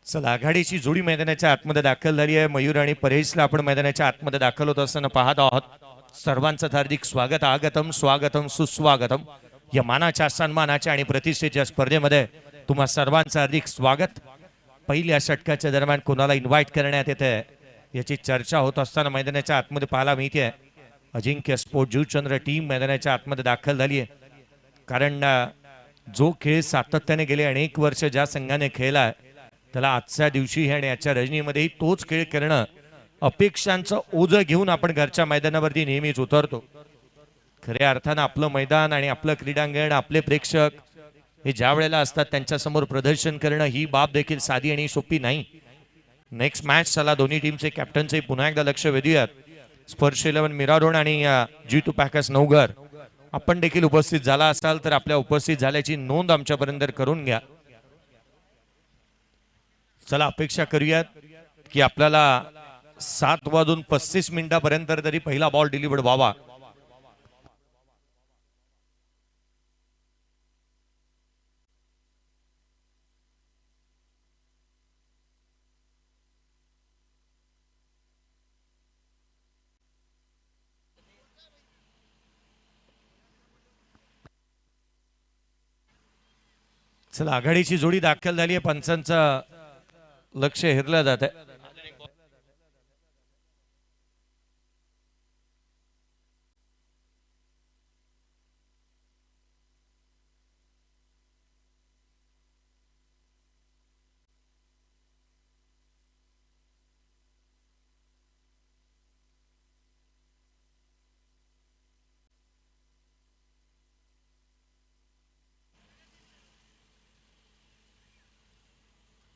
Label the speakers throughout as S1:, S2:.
S1: चला आघाडीची जोडी मैदानाच्या आतमध्ये दाखल झाली आहे। मयूर आणि परेशला आपण मैदानाच्या आतमध्ये दाखल होत असताना पाहत आहोत। सर्वांचं हार्दिक स्वागत, आगतम स्वागतम सुस्वागतम। या मानाच्या सन्मानाच्या आणि प्रतिष्ठेच्या स्पर्धेमध्ये तुम्हा सर्वांचं हार्दिक स्वागत। पहिल्या षटकाच्या दरम्यान कोणाला इन्व्हाइट करण्यात येते याची चर्चा होत असताना मैदानाच्या आतमध्ये पाहायला मिळते। अजिंक्य स्पोर्ट जीवचंद्र टीम मैदानाच्या आतमध्ये दाखल झाली आहे, कारण जो खेळ सातत्याने गेले अनेक वर्ष ज्या संघाने खेळला त्याला आजच्या दिवशी आणि आजच्या रजनीमध्ये तोच खेळ करणं, अपेक्षांचं ओझं घेऊन आपण घरच्या मैदानावरती नेहमीच उतरतो। खऱ्या अर्थानं आपलं मैदान आणि आपलं क्रीडांगण, आपले प्रेक्षक हे ज्या वेळेला असतात त्यांच्या समोर प्रदर्शन करणं ही बाब देखील साधी आणि सोपी नाही। नेक्स्ट मॅच चला दोन्ही टीमचे कॅप्टनचे पुन्हा एकदा लक्ष वेधूयात। स्पर्श 11 मिराडोन आणि G2 पॅकर्स नवघर आपण देखील उपस्थित झाला असाल तर आपल्या उपस्थित झाल्याची नोंद आमच्यापर्यंत करून घ्या। चला अपेक्षा करूयात की आपल्याला 7:35 तरी पहिला बॉल डिलिव्हर्ड व्हावा। चला आघाडीची जोडी दाखल झाली आहे, पंचांचं लक्ष हेरलं जात आहे।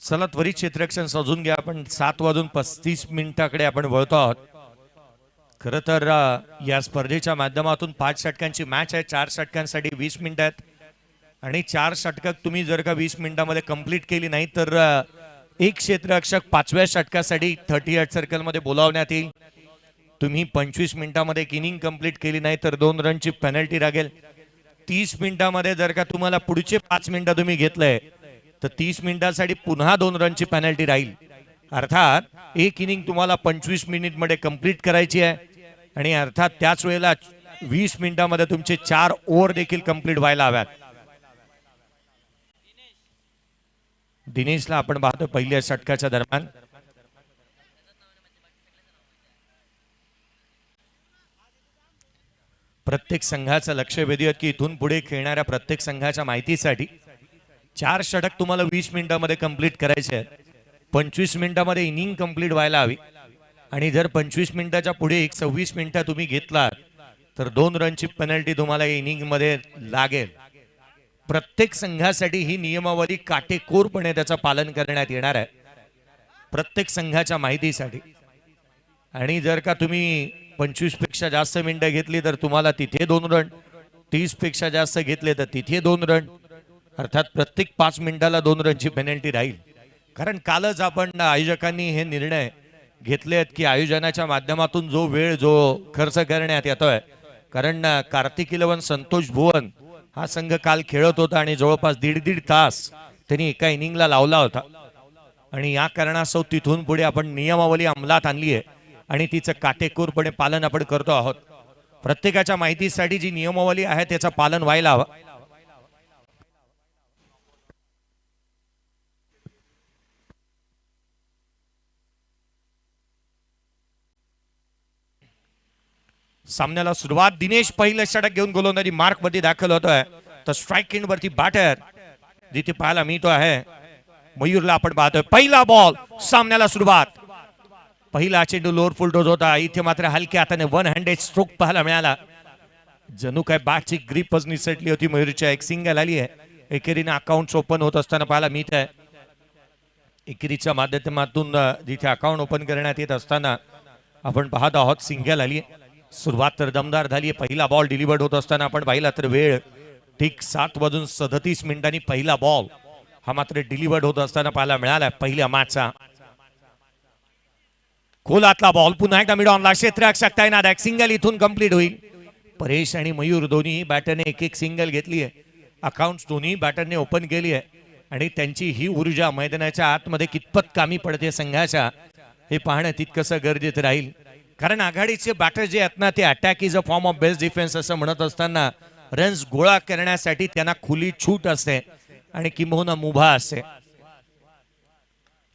S1: चला त्वरित क्षेत्ररक्षण सजून घ्या। आपण 7:35 आपण वळतो आहोत। खरं तर या स्पर्धेच्या माध्यमातून 5 षटकांची मॅच आहे। 4 षटकांसाठी 20 मिनिटं आहेत आणि 4 षटक तुम्ही जर का 20 मिनिटांमध्ये कंप्लीट केली नाही तर एक क्षेत्ररक्षक 5व्या षटकासाठी 38 सर्कलमध्ये बोलावण्यात येईल। तुम्ही 25 मिनिटांमध्ये एक इनिंग कंप्लीट केली नाही तर 2 रनची पेनल्टी लागेल। 30 मिनिटांमध्ये जर का तुम्हाला पुढचे 5 मिनिटं तुम्ही घेतलंय तर 30 मिनिटांसाठी पुन्हा 2 रनची पेनल्टी राहील। अर्थात एक इनिंग तुम्हाला 25 मिनिटमध्ये कंप्लीट करायची आहे आणि अर्थात त्याच वेळेला 20 मिनिटांमध्ये तुमचे 4 ओव्हर देखील कंप्लीट व्हायला हव्यात। दिनेशला आपण पाहतो पहिल्या षटकाच्या दरम्यान। प्रत्येक संघाचं लक्ष वेधूयात की इथून पुढे खेळणाऱ्या प्रत्येक संघाच्या माहितीसाठी 4 षटक तुम्हाला 20 मिनिटांमध्ये कंप्लीट करायचे आहेत। 25 मिनिटांमध्ये इनिंग कंप्लीट व्हायला हवी आणि जर 25 मिनिटाच्या पुढे 26 मिनिटं तुम्ही घेतलात तर 2 रनची पेनल्टी तुम्हाला इनिंग मध्ये लागेल। प्रत्येक संघासाठी ही नियमावली काटेकोरपणे त्याचं पालन करण्यात येणार आहे, प्रत्येक संघाच्या माहितीसाठी। आणि जर का तुम्ही 25 पेक्षा जास्त मिनिटं घेतली तर तुम्हाला तिथे 2 रन, 30 पेक्षा जास्त घेतले तर तिथे 2 रन, अर्थात प्रत्येक 5 मिनिटाला 2 रनची पेनल्टी राहील। कारण कालच आपण आयोजकांनी हे निर्णय घेतले आहेत की आयोजनाच्या माध्यमातून जो वेळ जो खर्च करण्यात येतोय, कारण कार्तिक 11 संतोष भुवन हा संघ काल खेळत होता आणि जवळपास 1.5 तास त्यांनी एका इनिंगला लावला होता आणि या कारणास्तव तिथून पुढे आपण नियमावली अंमलात आणली आहे आणि तिचं काटेकोरपणे पालन आपण करतो आहोत। प्रत्येकाच्या माहितीसाठी जी नियमावली आहे त्याचं पालन व्हायला हवं। सामन्याला सुरुवात। दिनेश पहिलं षटक घेऊन गोलंदाजी मार्क मध्ये दाखल होतोय तर स्ट्राइक एंड वरती बॅटर जिथे पाहायला मिळतो आहे मयूरला आपण पाहतोय। पहिला बॉल, सामन्याला सुरुवात। पहिला चेंडू लोअर फुल टोज होता, इथे मात्र हलक्या हाताने 1 हँडेड स्ट्रोक पाहायला मिळाला। जणू काय बॅटची ग्रिपच निसटली होती मयूरच्या। एक सिंगल आली आहे, एकेरीने अकाउंट ओपन होत असताना पाहायला मिळत आहे। एकेरीच्या माध्यमातून जिथे अकाउंट ओपन करण्यात येत असताना आपण पाहत आहोत सिंगल आली। सुरुवात तर दमदार झाली। पहिला बॉल डिलिव्हर्ड होत असताना आपण पाहिला तर वेळ ठीक 7:37 पहिला बॉल हा मात्र डिलिव्हर्ड होत असताना पाहायला मिळाला पहिल्या मॅचचा। खोलातला बॉल पुन्हा एकदा मिड ऑनला, क्षेत्ररक्षक तैनात आहे। सिंगल इथून कंप्लीट होईल। परेश आणि मयूर दोन्ही बॅटरने एक एक सिंगल घेतली आहे। अकाउंट दोन्ही बॅटरने ओपन केली आहे आणि त्यांची ही ऊर्जा मैदानाच्या आतमध्ये कितपत कामी पडते संघाच्या हे पाहणं तितकंसं गरजेचं राहील. कारण आघाडीचे बॅटर जे आहेत ना ते attack is a form of best defence असं म्हणत असताना रन्स गोळा करण्यासाठी त्यांना खुली छूट असते आणि किंबहुना मुभा असते.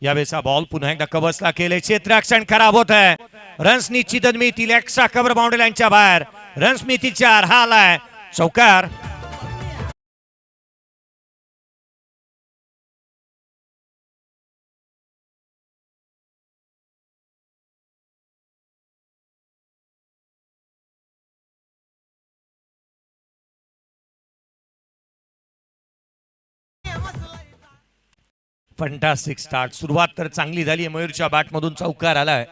S1: यावेळेचा बॉल पुन्हा एकदा कव्हर्सला केले, क्षेत्ररक्षण खराब होत आहे. रन्स निश्चितच मिळतील, एक्स्ट्रा कव्हर बाउंड्री लाईनच्या बाहेर रन्स मिळतील 4. हा आलाय चौकार. Fantastic start. सुरुवात तर चांगली झाली. मयूरच्या बॅटमधून चौकार आलाय.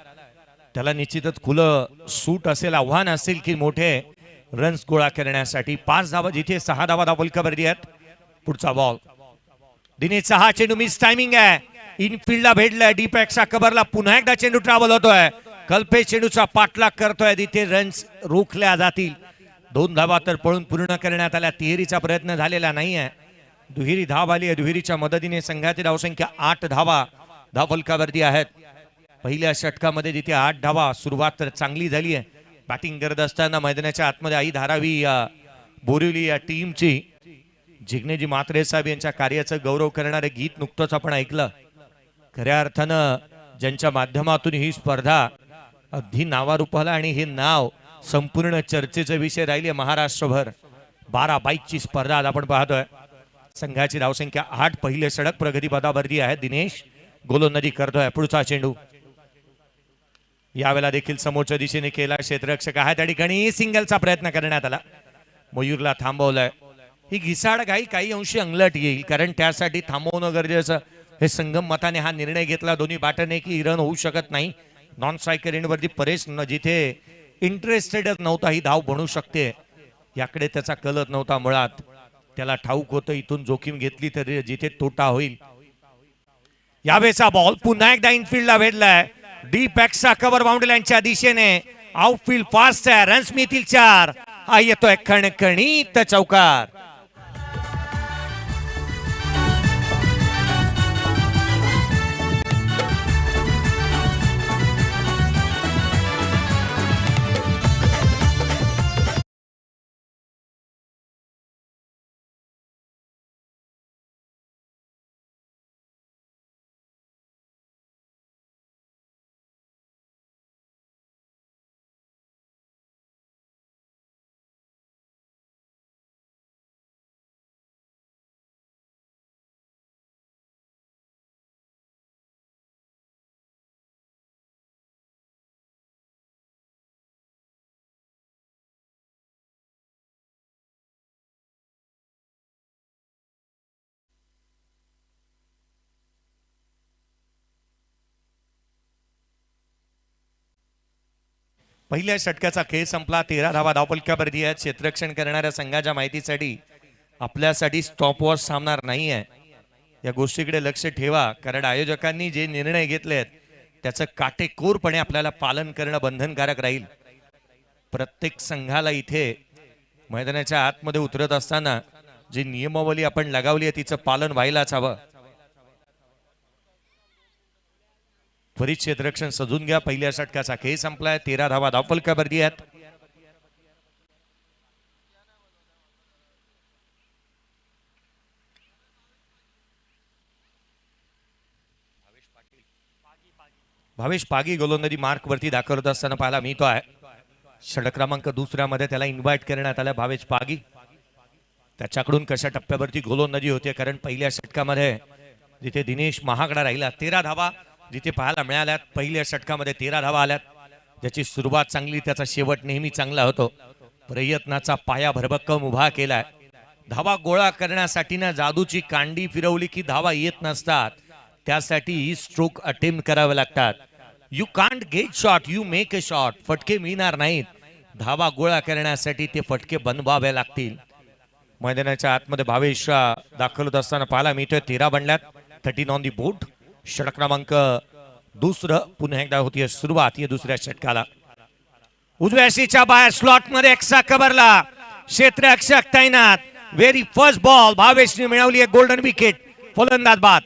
S1: त्याला निश्चितच खुलं सूट असेल, आव्हान असेल की मोठे रन्स गोळा करण्यासाठी. 5 धावा जिथे 6 धावा धावलकावरती आहेत. पुढचा बॉल दिनेशचा हा चेंडू मिस टायमिंग आहे. इनफिल्डला भेटलाय, डीप एक्स्ट्रा कव्हरला पुन्हा एकदा चेंडू ट्रॅव्हल होतोय. कल्पेश चेंडूचा पाठलाग करतोय, तिथे रन्स रोखल्या जातील. 2 धावा तर पळून पूर्ण करण्यात आल्या. तिहेरीचा प्रयत्न झालेला नाहीये. दुहेरी धाव आली आहे. दुहेरीच्या मदतीने संघाची धावसंख्या 8 धावा धावफलकावरती आहेत. पहिल्या षटकामध्ये जिथे 8 धावा, सुरुवात तर चांगली झाली आहे. बॅटिंग करत असताना मैदानाच्या आतमध्ये आई धारावी या बोरिवली या टीमची जिग्नेजी म्हात्रे साहेब यांच्या कार्याचं गौरव करणारे गीत नुकतंच आपण ऐकलं. खऱ्या अर्थानं ज्यांच्या माध्यमातून ही स्पर्धा अगदी नावारूपाला आणि हे नाव संपूर्ण चर्चेचा विषय राहिले महाराष्ट्रभर. 12 बाईकची स्पर्धा आज आपण पाहतोय. संघाची धावसंख्या 8. पहिले षटक प्रगतीपथावरती आहे. दिनेश गोलंदाजी करतोय. पुढचा चेंडू यावेळेला देखील समोरच्या दिशेने केला. क्षेत्ररक्षक आहे त्या ठिकाणी, सिंगलचा प्रयत्न करण्यात आला. मयूरला थांबवलंय. ही घिसाडघाई काही अंशी अंगलट येईल, कारण त्यासाठी थांबवणं गरजेचं. हे संगम मताने हा निर्णय घेतला दोन्ही बॅटरने की रन होऊ शकत नाही. नॉन स्ट्रायकर एंडवरती परेश जिथे इंटरेस्टेडच नव्हता ही धाव बनू शकते याकडे त्याचा कलत नव्हता. मुळात त्याला ठाऊक होतं इथून जोखीम घेतली तर जिथे तोटा होईल. यावेळेचा बॉल पुन्हा एकदा इनफिल्डला भेटलाय. डीप एक्स्ट्रा कव्हर बाउंड्री लाईनच्या दिशेने. आउटफील्ड फास्ट आहे. रन्स मिळतील 4. हा येतोय खणखणीत चौकार. पहिल्या षटकाचा खेळ संपला. 13 धावा धावफलकावरती आहेत. क्षेत्ररक्षण करणाऱ्या संघाच्या माहितीसाठी आपल्यासाठी स्टॉप वॉच थांबणार नाहीये. या गोष्टीकडे लक्ष ठेवा, कारण आयोजकांनी जे निर्णय घेतलेत त्याचं काटेकोरपणे आपल्याला पालन करणं बंधनकारक राहील. प्रत्येक संघाला इथे मैदानाच्या आतमध्ये उतरत असताना जी नियमावली आपण लगावली आहे तिचं पालन व्हायलाच हवं. त्वरित क्षेत्ररक्षण सजून घ्या. पहिल्या षटकाचा खेळ संपलाय. 13 धावा धावफलकावरती आहेत. भावेश पागी गोलंदाजी मार्क वरती दाखवत असताना पाहायला मिळतो आहे. षटक क्रमांक 2 मध्ये त्याला इन्व्हाइट करण्यात आलं. भावेश पागी त्याच्याकडून कशा टप्प्यावरती गोलंदाजी होते, कारण पहिल्या षटकामध्ये जिथे दिनेश महागडा राहिला 13 धावा जिथे पाहायला मिळाल्यात. पहिल्या षटकामध्ये 13 धावा आल्यात. ज्याची सुरुवात चांगली त्याचा शेवट नेहमी चांगला होतो. प्रयत्नाचा पाया भरभक्कम उभा केलाय. धावा गोळा करण्यासाठी ना जादूची कांडी फिरवली की धावा येत नसतात. त्यासाठी ही स्ट्रोक अटेम्प्ट करावे लागतात. You can't get shot, you make a shot. फटके मिळणार नाहीत. धावा गोळा करण्यासाठी ते फटके बनवावे लागतील. मैदानाच्या आतमध्ये भावेश दाखल असताना पाहायला मिळतोय. 13 बनल्यात. 13 ऑन दी बोर्ड. षटक क्रमांक 2 पुन्हा एकदा होतीये सुरुवात या दुसऱ्या षटकाला. उजव्या शीच्या बाहेर स्लॉट मध्ये एक्स्ट्रा कव्हरला क्षेत्ररक्षक तैनात. व्हेरी फर्स्ट बॉल भावेशने मिळवली आहे. गोल्डन विकेट फलंदाज बाद.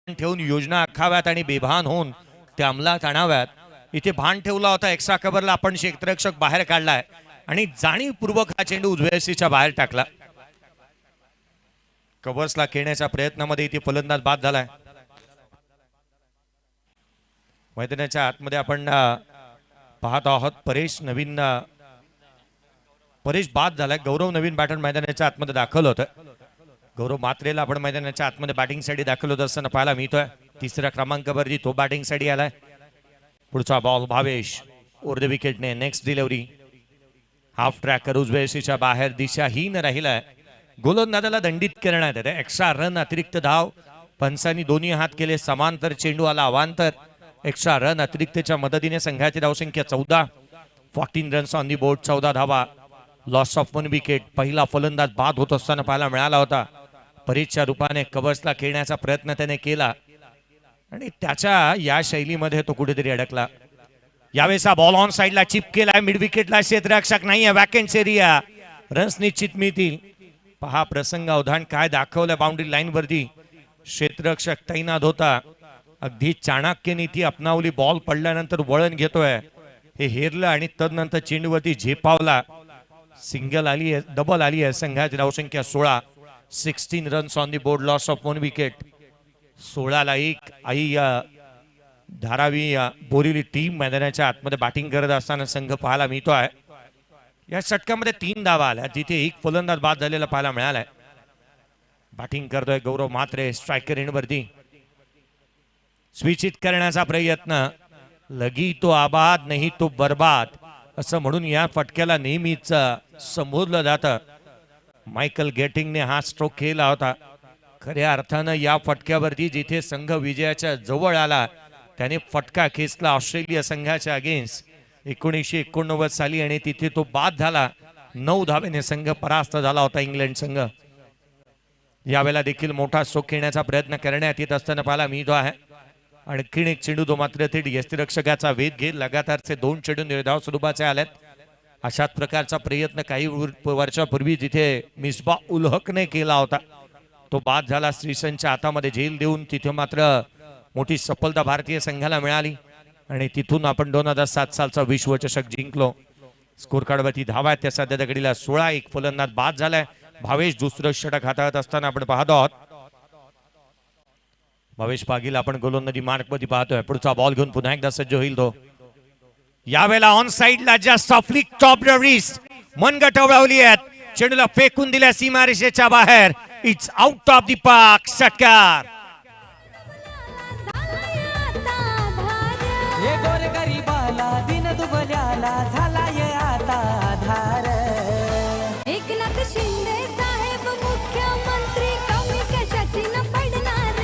S1: ठेवून योजना आखाव्यात आणि बेभान होऊन त्या अंमलात आणाव्यात. इथे भान ठेवला होता एक्स्ट्रा कव्हरला, आपण क्षेत्ररक्षक बाहेर काढलाय आणि जाणीवपूर्वक हा चेंडू उजव्या सीच्या बाहेर टाकला. कव्हर्सला खेळण्याच्या प्रयत्नामध्ये इथे फलंदाज बाद झालाय. मैदानाच्या आतमध्ये आपण पाहत आहोत परेश बाद झालाय. गौरव नवीन बॅटर मैदानाच्या आतमध्ये दाखल होत. गौरव मात्रेला आपण मैदानाच्या आतमध्ये बॅटिंगसाठी दाखल होत असताना पाहायला मिळतोय. तिसऱ्या क्रमांकावरती तो बॅटिंगसाठी आलाय. पुढचा बॉल भावेश ओव्हर द विकेटने. नेक्स्ट डिलिव्हरी हाफ ट्रॅकर उजव्या सीच्या बाहेर दिशाहीन राहिलाय. गोलंदाजाला दंडित करण्यात येते. एक्स्ट्रा रन अतिरिक्त धाव. पंचांनी दोन्ही हात केले. समांतर चेंडू आला अवांतर. एक्स्ट्रा रन अतिरिक्तच्या मदतीने संघाची धावसंख्या 14. 14 रन्स ऑन दी बोर्ड. 14 धावा. Loss of 1 wicket. पहिला फलंदाज बाद होत असताना पाहायला मिळाला होता. परेशच्या रूपाने कव्हर्सला खेळण्याचा प्रयत्न त्याने केला आणि त्याच्या या शैलीमध्ये तो कुठेतरी अडकला. यावेळेचा बॉल ऑन साइडला चिप केलाय. मिड विकेटला क्षेत्ररक्षक नाहीये. वॅकन्स एरिया. रन्स निश्चित मिळतील. पहा प्रसंग अवधान काय दाखवलं. बाउंड्री लाईन वरती क्षेत्ररक्षक तैनात होता. अगदी चाणक्य नीती अपनावली. बॉल पडल्यानंतर वळण घेतोय हे हेरलं आणि तदनंतर चेंडूवरती झेपावला. सिंगल आली आहे, डबल आली आहे. संघाची धावसंख्या 16. 16 runs on the board. Loss of 1 wicket. 16ला 1. आई धारावी बोरिवली टीम मैदानाच्या आतमध्ये बॅटिंग करत असताना संघ पाहायला मिळतो आहे. या षटकामध्ये 3 धावा आल्या जिथे एक फलंदाज बाद झालेला पाहायला मिळालाय. बॅटिंग करतोय गौरव मात्रे. स्ट्रायकर एंडवरती स्विचित करण्याचा प्रयत्न. लगी तो आबाद नाही तो बर्बाद असं म्हणून या फटक्याला नेहमीच संबोधलं जातं. मायकल गेटिंगने हा स्ट्रोक केला होता. खऱ्या अर्थानं या फटक्यावरती जिथे संघ विजयाच्या जवळ आला त्याने फटका खेचला ऑस्ट्रेलिया संघाच्या अगेन्स्ट 1989 साली आणि तिथे तो बाद झाला. 9 धावेने संघ परास्त झाला होता इंग्लंड संघ. यावेळेला देखील मोठा स्ट्रोक खेळण्याचा प्रयत्न करण्यात येत असताना पाहायला मिळतो आहे. आणखीन एक चेंडू तो मात्र थेट यष्टिरक्षकाचा वेध घेत लगातारचे 2 चेंडू निर्धाव स्वरूपाचे आलेत. अशाच प्रकारचा प्रयत्न काही वर्षापूर्वी जिथे मिसबा उल हकने केला होता तो बाद झाला. श्रीसंतच्या हातामध्ये झेल देऊन तिथे मात्र मोठी सफलता भारतीय संघाला मिळाली आणि तिथून आपण 2007 सालचा विश्वचषक जिंकलो. स्कोर कार्डवरती धावा आहेत त्या सध्या घडीला 16. एक फलंदाज बाद झालाय. भावेश दुसरं षटक हाताळत असताना आपण पाहतो आहोत. भावेश पागील आपण गोलंदाजी मार्क मध्ये पाहतोय. पुढचा बॉल घेऊन पुन्हा एकदा सज्ज होईल तो. यावेळेला ऑन साइडला जस्ट ऑफलिक टॉप द रिस्ट मनगट उडवली आहेत. चेंडूला फेकून दिल्या सीमारेषेच्या बाहेर. It's out of the park. षटकार.
S2: गोरगरीबाला दिन दुबल्याला झालाय आता धार.
S3: एकनाथ शिंदे साहेब मुख्यमंत्री कमी कशाची न पडणार.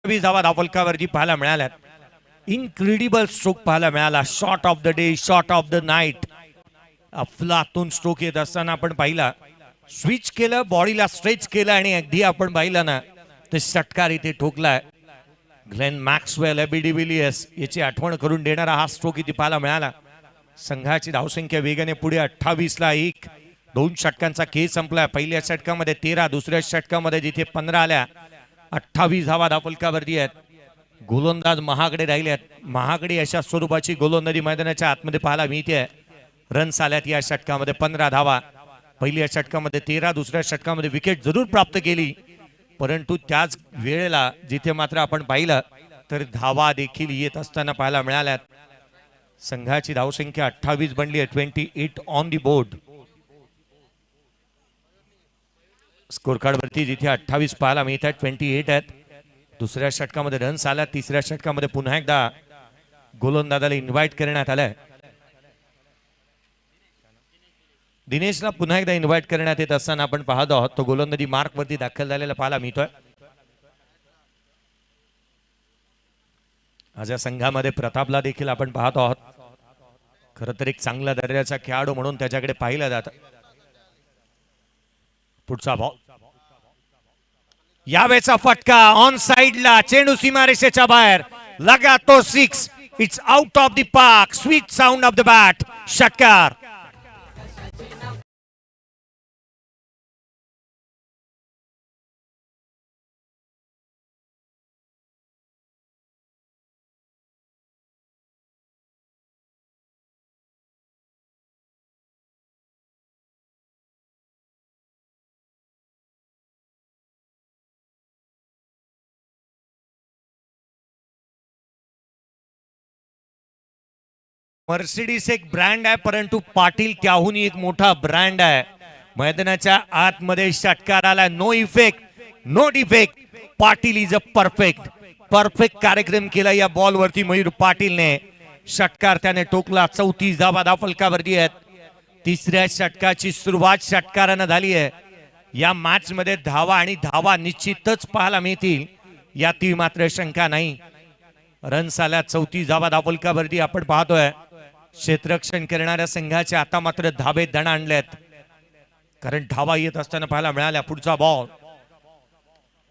S1: 28 धावा धावफलकावरती पाहायला मिळाल्या. इनक्रेडिबल स्ट्रोक पाहायला मिळाला. Shot of the day, shot of the night. अफलातून स्ट्रोक येत असताना आपण पाहिला. स्विच केलं, बॉडीला स्ट्रेच केलं आणि अगदी आपण पाहिलं ना ते षटकार इथे ठोकलाय. ग्लेन मॅक्सवेल, एबी डिव्हिलियर्स याची आठवण करून देणारा हा स्ट्रोक इथे पाहायला मिळाला. संघाची धावसंख्या वेगाने पुढे 28ला 1. 2 षटकांचा खेळ संपला. पहिल्या षटकामध्ये 13, दुसऱ्या षटकामध्ये जिथे 15 आल्या. 28 धावा धावफलकावरती आहेत. गोलंदाज महागडे राहिले आहेत. महागडी अशा स्वरूपाची गोलंदाजी मैदानाच्या आतमध्ये पाहायला मिळते. रन्स आल्यात या षटकामध्ये 15 धावा. पहिल्या षटकामध्ये 13, दुसऱ्या षटकामध्ये विकेट जरूर प्राप्त केली, परंतु त्याच वेळेला जिथे मात्र आपण पाहिलं तर धावा देखील येत असताना पाहायला मिळाल्यात. संघाची धावसंख्या 28 बनली आहे. 28 on the board. Score card वरती जिथे 28 पाहायला मिळतात 28 आहेत. दुसऱ्या षटकामध्ये रन्स आल्या. तिसऱ्या षटकामध्ये पुन्हा एकदा गोलंदाजाला इन्व्हाइट करण्यात आलंय. दिनेशला पुन्हा एकदा इन्व्हाइट करण्यात येत असताना आपण पाहत आहोत. तो गोलंदाजी मार्क वरती दाखल झालेला पाहायला मिळतोय. आज या संघामध्ये प्रतापला देखील आपण पाहत आहोत. खरं तर एक चांगला दर्जाचा खेळाडू म्हणून त्याच्याकडे पाहिलं जातं. पुढचा बॉल, यावेळेचा फटका ऑन साइडला. चेंडू सीमारेषेच्या बाहेर. लगा तो 6. It's out of the park. Sweet sound of the bat. षटकार. मर्सिडीज एक ब्रँड आहे, परंतु पाटील त्याहून एक मोठा ब्रँड आहे. मैदानाच्या आतमध्ये षटकार आला. No effect, no defect. Patil is a perfect. Perfect कार्यक्रम केला या बॉल वरती मयूर पाटीलने. षटकार त्याने टोकला. 34 धावा धावफलकावरती आहेत. तिसऱ्या षटकाची सुरुवात षटकारानं झाली आहे. या मॅच मध्ये धावा आणि धावा निश्चितच पाहायला मिळतील यातील मात्र शंका नाही. रन्स आल्या. 34 धावा धावफलकावरती आपण पाहतोय. क्षेत्ररक्षण करणाऱ्या संघाचे आता मात्र धाबे दण आणलेत, कारण धावा येत असताना पाहायला मिळाल्या. पुढचा बॉल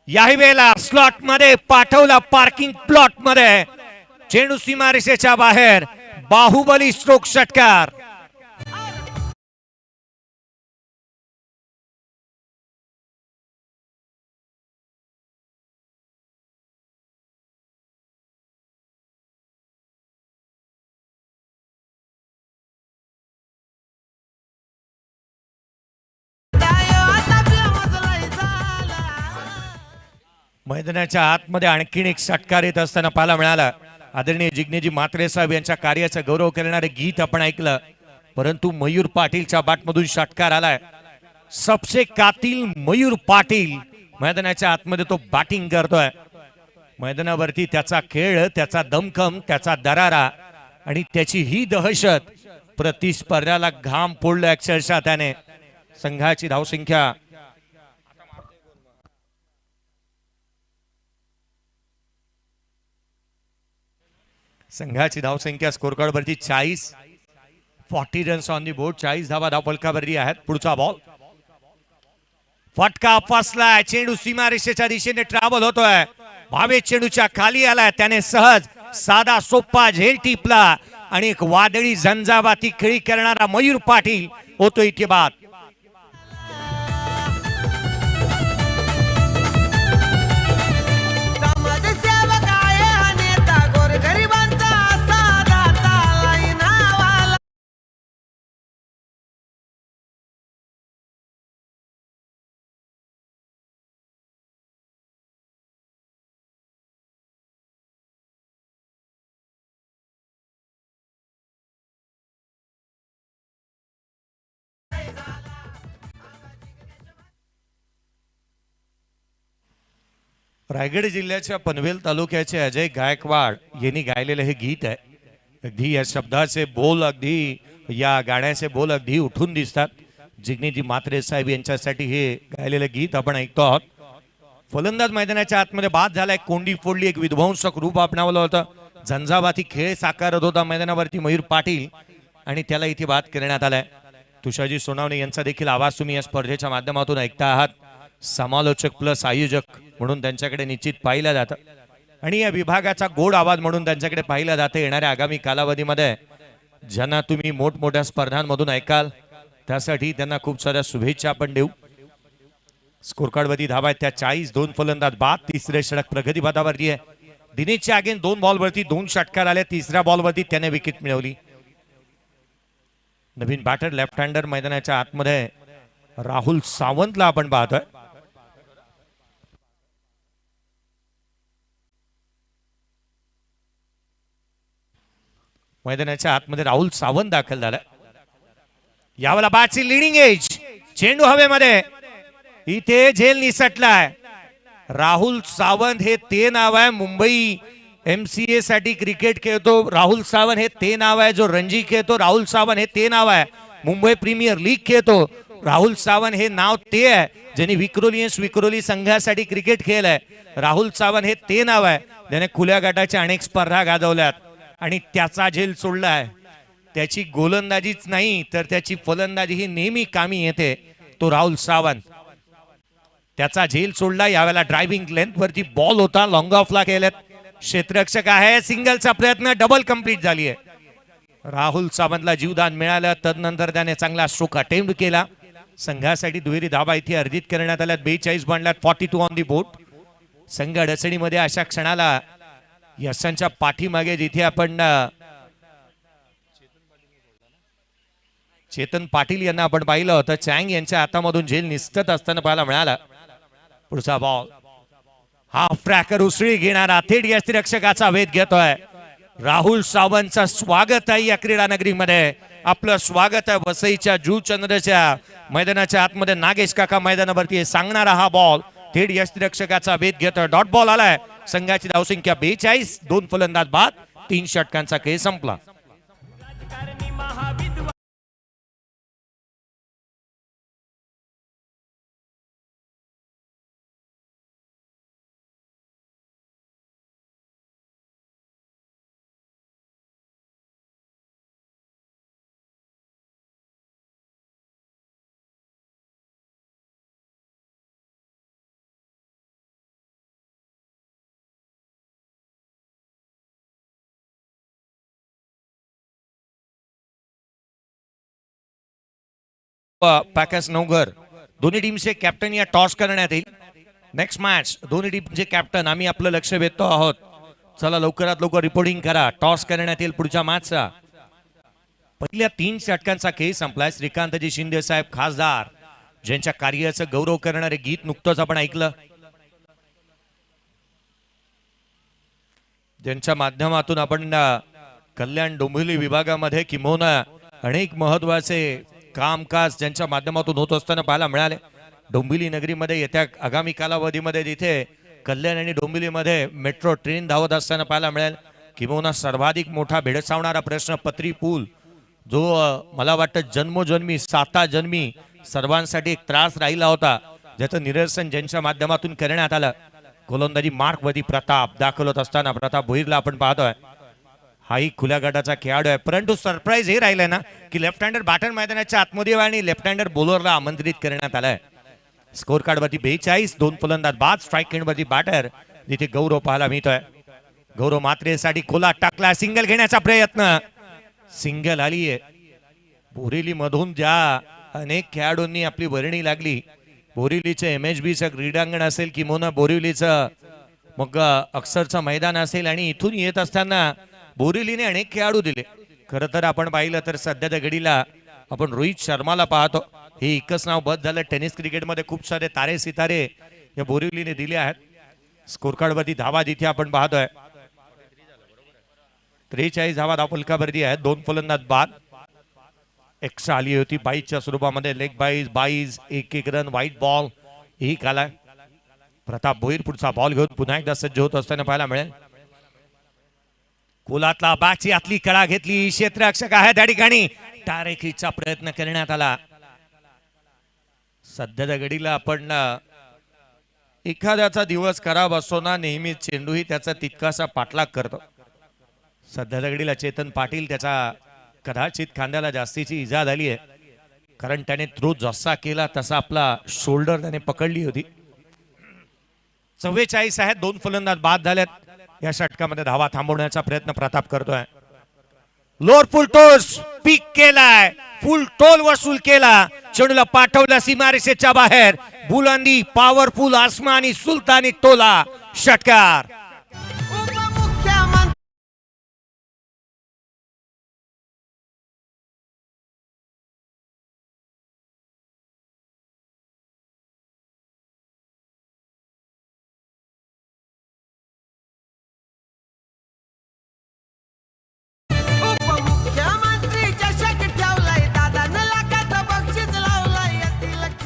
S1: याही वेळेला स्लॉट मध्ये पाठवला. पार्किंग प्लॉट मध्ये. चेंडू सीमारेषेच्या बाहेर. बाहुबली स्ट्रोक षटकार. मैदानाच्या आतमध्ये आणखीन एक षटकार येत असताना पाहायला मिळाला. आदरणीय जिग्नेजी म्हात्रे साहेब यांच्या कार्याचा गौरव करणारे गीत आपण ऐकलं, परंतु मयूर पाटीलच्या बॅटमधून षटकार आलाय. सबसे कातिल मयूर पाटील मैदानाच्या आतमध्ये तो बॅटिंग करतोय. मैदानावरती त्याचा खेळ, त्याचा दमखम, त्याचा दरारा आणि त्याची ही दहशत प्रतिस्पर्ध्याला घाम फोडलं अक्षरशः त्याने. संघाची धावसंख्या स्कोर कार्ड वरती 40 रन्स ऑन दी बोर्ड. 40 धावा धावफलकावरती आहेत. पुढचा बॉल, फटका फसलाय. चेंडू सीमारेषेच्या दिशेने ट्रॅव्हल होतोय. भावे चेंडूच्या खाली आलाय. त्याने सहज साधा सोपा झेल टिपला आणि एक वादळी झंझावाती खेळी करणारा मयूर पाटील होतो इथे बाद. रायगड जिल्ह्याच्या पनवेल तालुक्याचे अजय गायकवाड यांनी गायलेलं हे गीत आहे. अगदी या शब्दाचे बोल, अगदी या गाण्याचे बोल अगदी उठून दिसतात. जिग्नेजी म्हात्रे साहेब यांच्यासाठी हे गायलेलं गीत आपण ऐकतो आहोत. फलंदाज मैदानाच्या आतमध्ये बाद झालाय, कोंडी फोडली, एक विध्वंसक रूप अपनावलं होतं, झंझावाती खेळ साकारत होता मैदानावरती मयूर पाटील आणि त्याला इथे बाद करण्यात आलाय. तुषारजी सोनावणे यांचा देखील आवाज तुम्ही या स्पर्धेच्या माध्यमातून ऐकता आहात. समालोचक प्लस आयोजक म्हणून त्यांच्याकडे निश्चित पाहिलं जातं आणि या विभागाचा गोड आवाज म्हणून त्यांच्याकडे पाहिलं जातं. येणाऱ्या आगामी कालावधीमध्ये ज्यांना तुम्ही मोठमोठ्या स्पर्धांमधून ऐकाल त्यासाठी त्यांना खूप साऱ्या शुभेच्छा आपण देऊ. स्कोर कार्ड वरती धावा आहेत त्या 40, 2 फलंदाज बाद. तिसरे षटक प्रगतीपथावरती आहे. दिनेशच्या अगेन 2 बॉलवरती 2 षटकार आले. तिसऱ्या बॉलवरती त्याने विकेट मिळवली. नवीन बॅटर लेफ्ट हँडर मैदानाच्या आतमध्ये राहुल सावंतला आपण पाहतोय. मैदानाच्या आतमध्ये राहुल सावंत दाखल झाला. यावेळेला बॅटची लिडिंग एज, चेंडू हवेमध्ये, इथे झेल निसटलाय. राहुल सावंत हे ते नाव आहे, मुंबई MCA साठी क्रिकेट खेळतो राहुल सावंत हे ते नाव आहे. जो रणजी खेळतो राहुल सावंत हे ते नाव आहे. मुंबई प्रीमियर लीग खेळतो राहुल सावंत हे नाव ते आहे. ज्यांनी विक्रोली संघासाठी क्रिकेट खेळलाय राहुल सावंत हे ते नाव आहे. ज्याने खुल्या गटाच्या अनेक स्पर्धा गाजवल्यात आणि त्याचा झेल सोडलाय. त्याची गोलंदाजीच नाही तर त्याची फलंदाजी ही नेहमी कामी येते. तो राहुल सावंत त्याचा झेल सोडला. यावेळेला ड्रायव्हिंग लेंथ वरती बॉल होता, लॉंग ऑफला केल्यात. क्षेत्ररक्षक आहे, सिंगलचा प्रयत्न, डबल कंप्लीट झाली आहे. राहुल सावंतला जीवदान मिळालं. तदनंतर त्याने चांगला स्ट्रोक अटेम्प्ट केला. संघासाठी दुहेरी धावा इथे अर्जित करण्यात आल्यात. 42 बनल्यात, 42 ऑन दी बोट. संघ अडचणीमध्ये अशा क्षणाला यशांच्या पाठीमागे जिथे आपण चेतन पाटील यांना आपण पाहिलं होतं, चँग यांच्या हातामधून झेल निसटत असताना पाहायला मिळाला. पुढचा बॉल, हाफ ट्रॅकर उसळी घेणारा थेट यष्टिरक्षकाचा वेध घेतोय. राहुल सावंतचं स्वागत आहे या क्रीडा नगरीमध्ये. आपलं स्वागत आहे वसईच्या जुचंद्रच्या मैदानाच्या आतमध्ये. नागेश काका मैदानावरती सांगणारा हा बॉल थेट यष्टिरक्षकाचा वेध घेतोय. डॉट बॉल आलाय. संघाची धावसंख्या 42, 2 फलंदाज बाद, 3 षटकांचा खेळ संपला. पॅकस नवघर दोन्ही टीमचे कॅप्टन या टॉस करण्यात येईल. नेक्स्ट मॅच दोन्ही टीमचे कॅप्टन आम्ही आपलं लक्ष वेधतो आहोत. चला लवकरात लवकर रिपोर्टिंग करा. टॉस करण्यात येईल पुढच्या मॅचचा. पहिल्या 3 षटकांचा खेळ संपलाय. श्रीकांतजी शिंदे साहेब खासदार ज्यांच्या कार्याचं गौरव करणारे गीत नुकतंच आपण ऐकलं. ज्यांच्या माध्यमातून आपण कल्याण डोंबिवली विभागामध्ये किंबहुना अनेक महत्वाचे कामकाज ज्यांच्या माध्यमातून होत असताना पाहायला मिळाले. डोंबिवली नगरीमध्ये येत्या आगामी कालावधीमध्ये जिथे कल्याण आणि डोंबिवलीमध्ये मेट्रो ट्रेन धावत असताना पाहायला मिळेल. किंबहुना सर्वाधिक मोठा भेडसावणारा प्रश्न पत्री पूल, जो मला वाटतं जन्मोजन्मी 7 जन्मी सर्वांसाठी एक त्रास राहिला होता, ज्याचं निरसन ज्यांच्या माध्यमातून करण्यात आलं. गोलंदाजी मार्कवरती प्रताप दाखल होत असताना प्रताप भोईरला आपण पाहतोय. हाही खुल्या गटाचा खेळाडू आहे. परंतु सरप्राईज हे राहिलंय ना की लेफ्ट हँडर बॅटर मैदानाच्या आतमध्ये आणि लेफ्ट हँडर बॉलरला आमंत्रित करण्यात आलंय. स्कोर कार्ड वरती 42, 2 फलंदाज बाद. स्ट्राईक एंड वरती बॅटर जिथे गौरव पाहायला मिळतोय. गौरव मात्रेसाठी खोला टाकला. सिंगल घेण्याचा प्रयत्न, सिंगल आली आहे. बोरिवली मधून ज्या अनेक खेळाडूंनी आपली वर्णी लागली, बोरिवलीचं MHBचं क्रीडांगण असेल किंवा बोरिवलीचं मग अक्षरचं मैदान असेल, आणि इथून येत असताना बोरिवलीने अनेक खेळाडू दिले. खरं तर आपण पाहिलं तर सध्याच्या घडीला आपण रोहित शर्माला पाहतो. हे एकच नाव बद झालं. टेनिस क्रिकेटमध्ये खूप सारे तारे सितारे या बोरिवलीने दिले आहेत. स्कोर कार्ड वरती धावा जिथे आपण पाहतोय 43 धावा धावफलकावरती आहेत. 2 फलंदाज बाद. एक्स्ट्रा आली होती 22च्या स्वरूपामध्ये. लेग 22, 1 रन, व्हाईट बॉल एक आलाय. प्रताप भोईर पुढचा बॉल घेऊन पुन्हा एकदा सज्ज होत असताना पाहायला मिळेल. कोलातला बॅटची आतली कळा घेतली. क्षेत्ररक्षक आहे त्या ठिकाणी. टारेखीचा प्रयत्न करण्यात आला. सध्याच्या घडीला आपण एखाद्याचा दिवस खराब असतो ना, नेहमी चेंडूही त्याचा तितकासा पाठलाग करतो. सध्या दगडीला चेतन पाटील, त्याचा कदाचित खांद्याला जास्तीची इजा झाली आहे, कारण त्याने थ्रो जसा केला तसा आपला शोल्डर त्याने पकडली होती. 44 आहेत, 2 फलंदाज बाद झाल्यात. या षटकामध्ये धावा थांबवण्याचा प्रयत्न प्रताप करतोय. लोअर फुल टोस पीक केलाय, फुल टोल वसूल केला, चेंडूला पाठवला सीमारेषेच्या बाहेर. बुलंदी, पॉवरफुल, आसमानी, सुलतानी टोला, षटकार.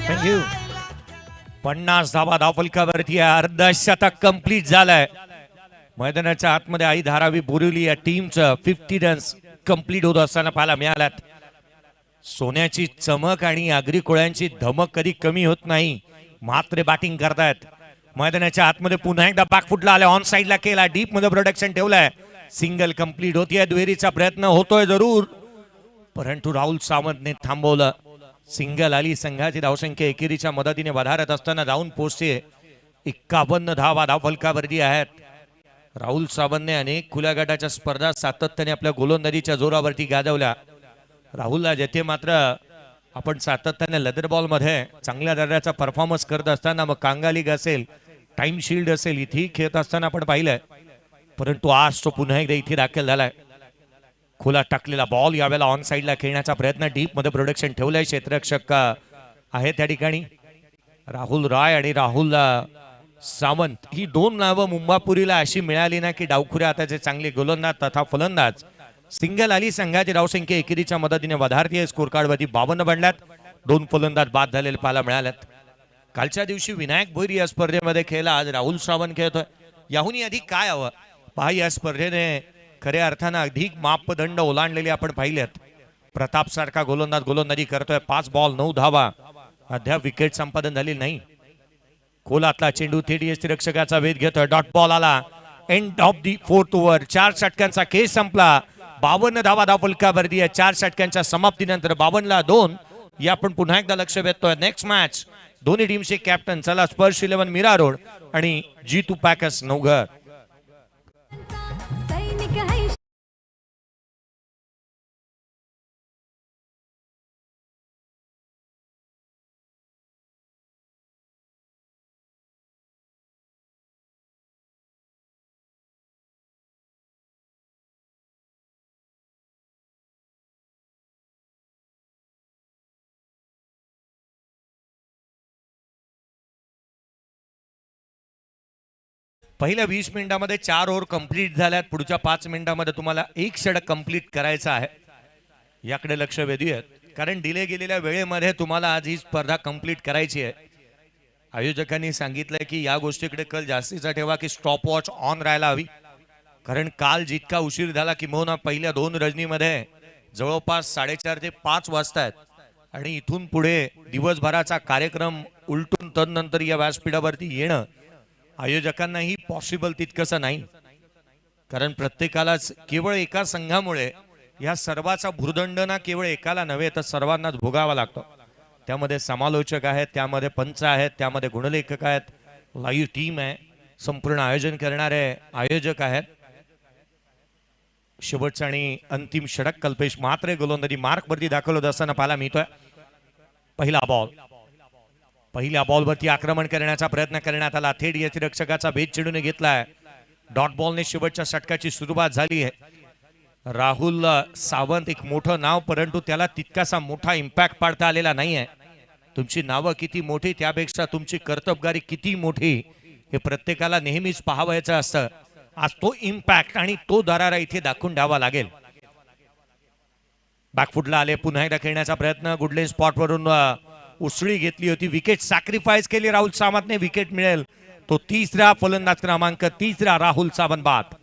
S1: थँक्यू. 50 धावा धावफलकावरती आहे. अर्धशतक कंप्लीट झालंय. मैदानाच्या आतमध्ये आई धारावी बोरिवली या टीमचं 50 रन्स कंप्लीट होत असताना पाहायला मिळाल्यात. सोन्याची चमक आणि आगरी कोळ्यांची धमक कधी कमी होत नाही. मात्र बॅटिंग करतायत. मैदानाच्या आतमध्ये पुन्हा एकदा बॅकफुटला आले, ऑन साइडला केला, डीप मध्ये प्रोडक्शन ठेवलंय. सिंगल कंप्लीट होतीये. दुहेरीचा प्रयत्न होतोय जरूर, परंतु राहुल सावंतने थांबवलं. सिंगल आली. संघाची धावसंख्या एकेरीच्या मदतीने वधारत असताना जाऊन पोहोचते. 51 धावा धावफलकावरती आहेत. राहुल सावंतने अनेक खुल्या गटाच्या स्पर्धा सातत्याने आपल्या गोलंदाजीच्या जोरावरती गाजवल्या. राहुलला जेथे मात्र आपण सातत्याने लेदर बॉल मध्ये चांगल्या दर्जाचा परफॉर्मन्स करत असताना, मग कांगा लीग असेल, टाइम शील्ड असेल, इथे खेळत असताना आपण पाहिलंय. परंतु आज तो पुन्हा एकदा इथे दाखल झालाय. खुला टाकलेला बॉल यावेळेला ऑन साइडला खेळण्याचा प्रयत्न, डीप मध्ये प्रोडक्शन ठेवलंय. क्षेत्ररक्षक आहे त्या ठिकाणी राहुल राय आणि राहुल सावंत. ही दोन नावं मुंबापुरीला अशी मिळाली ना की डावखुऱ्या आताचे चांगले गोलंदाज तथा फलंदाज. सिंगल आली. संघाची धावसंख्या एकेरीच्या मदतीने वधारतीये. स्कोर कार्ड वरती 52 बनल्यात. 2 फलंदाज बाद झालेले पाहायला मिळाल्यात. कालच्या दिवशी विनायक भोईर या स्पर्धेमध्ये खेळला, आज राहुल सावंत खेळतोय. याहूनही अधिक काय हवं पहा. या स्पर्धेने खऱ्या अर्थानं अधिक मापदंड ओलांडलेले आपण पाहिलेत. प्रताप सारखा गोलंदाज गोलंदाजी करतोय. 5 बॉल 9 धावा. अद्याप विकेट संपादन झाली नाही. खोलातला चेंडू थेट यष्टिरक्षकाचा वेध घेतोय. डॉट बॉल आला. End of the 4th over. 4 षटकांचा खेळ संपला. 52 धावा धावफलकावरती आहे. 4 षटकांच्या समाप्तीनंतर 52 ला 2. या आपण पुन्हा एकदा लक्ष वेधतोय. नेक्स्ट मॅच दोन्ही टीमचे कॅप्टन. चला स्पर्श 11 मीरा रोड आणि G2 पॅकर्स नवघर.
S3: सैनिक है
S1: पहिल्या 20 मिनिटांमध्ये 4 ओव्हर कंप्लीट झाल्यात. पुढच्या 5 मिनिटांमध्ये तुम्हाला 1 षटक कंप्लीट करायचं आहे. याकडे लक्ष वेधूयात, कारण डिले गेलेल्या वेळेमध्ये तुम्हाला आज ही स्पर्धा कंप्लीट करायची आहे. आयोजकांनी सांगितलंय की या गोष्टीकडे कल जास्तीचा ठेवा की स्टॉप वॉच ऑन राहायला हवी. कारण काल जितका उशीर झाला किंवा पहिल्या 2 रजनीमध्ये जवळपास 4:30 ते 5 वाजतायत आणि इथून पुढे दिवसभराचा कार्यक्रम उलटून तदनंतर या व्यासपीठावरती येणं आयोजकांनाही पॉसिबल तितकंसं नाही. कारण प्रत्येकालाच केवळ एका संघामुळे या सर्वाचा भुर्दंड ना केवळ एकाला नव्हे तर सर्वांनाच भोगावा लागतो. त्यामध्ये समालोचक आहेत, त्यामध्ये पंच आहेत, त्यामध्ये गुणलेखक आहेत, लाईव्ह टीम आहे, संपूर्ण आयोजन करणारे आयोजक आहेत. शेवटचा आणि अंतिम षटक कल्पेश म्हात्रे गोलंदाजी मार्क वरती दाखल होत असताना पाहायला मिळतोय. पहिल्या बॉलवरती आक्रमण करण्याचा प्रयत्न करण्यात आला. थेट यष्टिरक्षकाचा भेद चेंडूने घेतलाय. डॉट बॉलने शेवटच्या षटकाची सुरुवात झाली आहे. राहुल सावंत एक मोठं नाव, परंतु त्याला तितकासा मोठा इम्पॅक्ट पाडता आलेला नाहीये. तुमची नावं किती मोठी त्यापेक्षा तुमची कर्तबगारी किती मोठी हे प्रत्येकाला नेहमीच पाहावयाचं असतं. आज तो इम्पॅक्ट आणि तो दरारा इथे दाखवून द्यावा लागेल. बॅकफुटला आले. पुन्हा एकदा खेळण्याचा प्रयत्न. गुडले स्पॉट वरून उसळी घेतली होती. विकेट सॅक्रिफाईस केली राहुल सावंतने. विकेट मिळेल तो 3रा फलंदाज क्रमांक 3 राहुल सावंत बाद.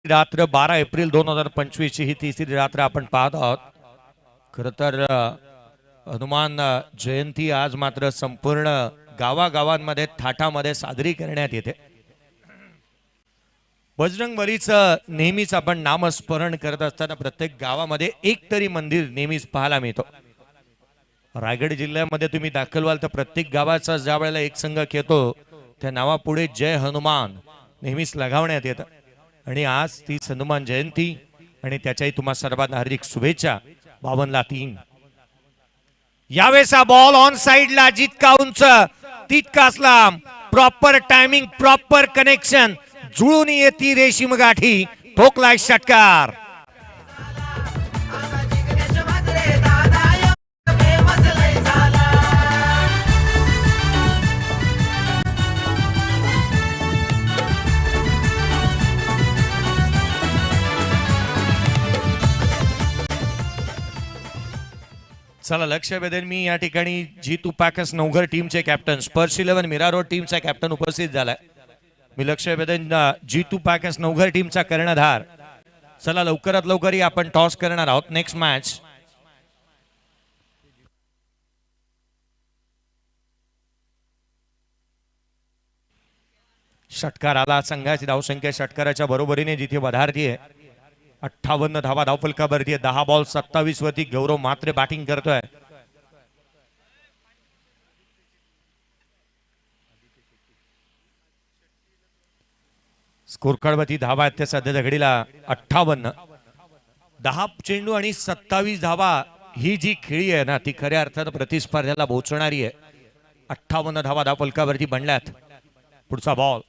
S1: रात्र 12 एप्रिल 2025 ची ही तिसरी रात्र आपण पाहत आहोत. खर तर हनुमान जयंती आज मात्र संपूर्ण गावागावांमध्ये थाटामध्ये साजरी करण्यात येते. बजरंग बलीचं नेहमीच आपण नामस्मरण करत असताना प्रत्येक गावामध्ये एक तरी मंदिर नेहमीच पाहायला मिळतो. रायगड जिल्ह्यामध्ये तुम्ही दाखल व्हाल तर प्रत्येक गावाचा ज्या वेळेला एक संघ खेळतो त्या नावापुढे जय हनुमान नेहमीच लगावण्यात येतं. आणि आज ती हनुमान जयंती आणि त्याच्याही तुम्हा सर्वांना हार्दिक शुभेच्छा. 52-3 यावेळेचा बॉल ऑन साइडला जितका उंच तितकाच लांब. प्रॉपर टायमिंग, प्रॉपर कनेक्शन, जुळून येती रेशीम गाठी. ठोकलाय षटकार. चला लक्ष वेधेन मी या ठिकाणी जीतू पॅकर्स नवघर टीमचे कॅप्टन, स्पर्श 11 मीरा रोड टीमचा कॅप्टन उपस्थित झालाय. मी लक्ष वेधेन जीतू पॅकर्स नवघर टीमचा कर्णधार. चला लवकरात लवकर आपण टॉस करणार आहोत. नेक्स्ट मॅच षटकार आला. संघाची धावसंख्या षटकाराच्या बरोबरीने जिथे वधारती आहे. 58 धावा धावफलकावरती 10 बॉल 27 वरती. गौरव मात्र बॅटिंग करतोय. स्कोर कार्ड वरती धावा आहेत त्या सध्याच्या घडीला 58. 10 चेंडू आणि 27 धावा ही जी खेळी आहे ना ती खऱ्या अर्थानं प्रतिस्पर्ध्याला पोहोचणारी आहे. 58 धावा धावफलकावरती बनल्यात. पुढचा बॉल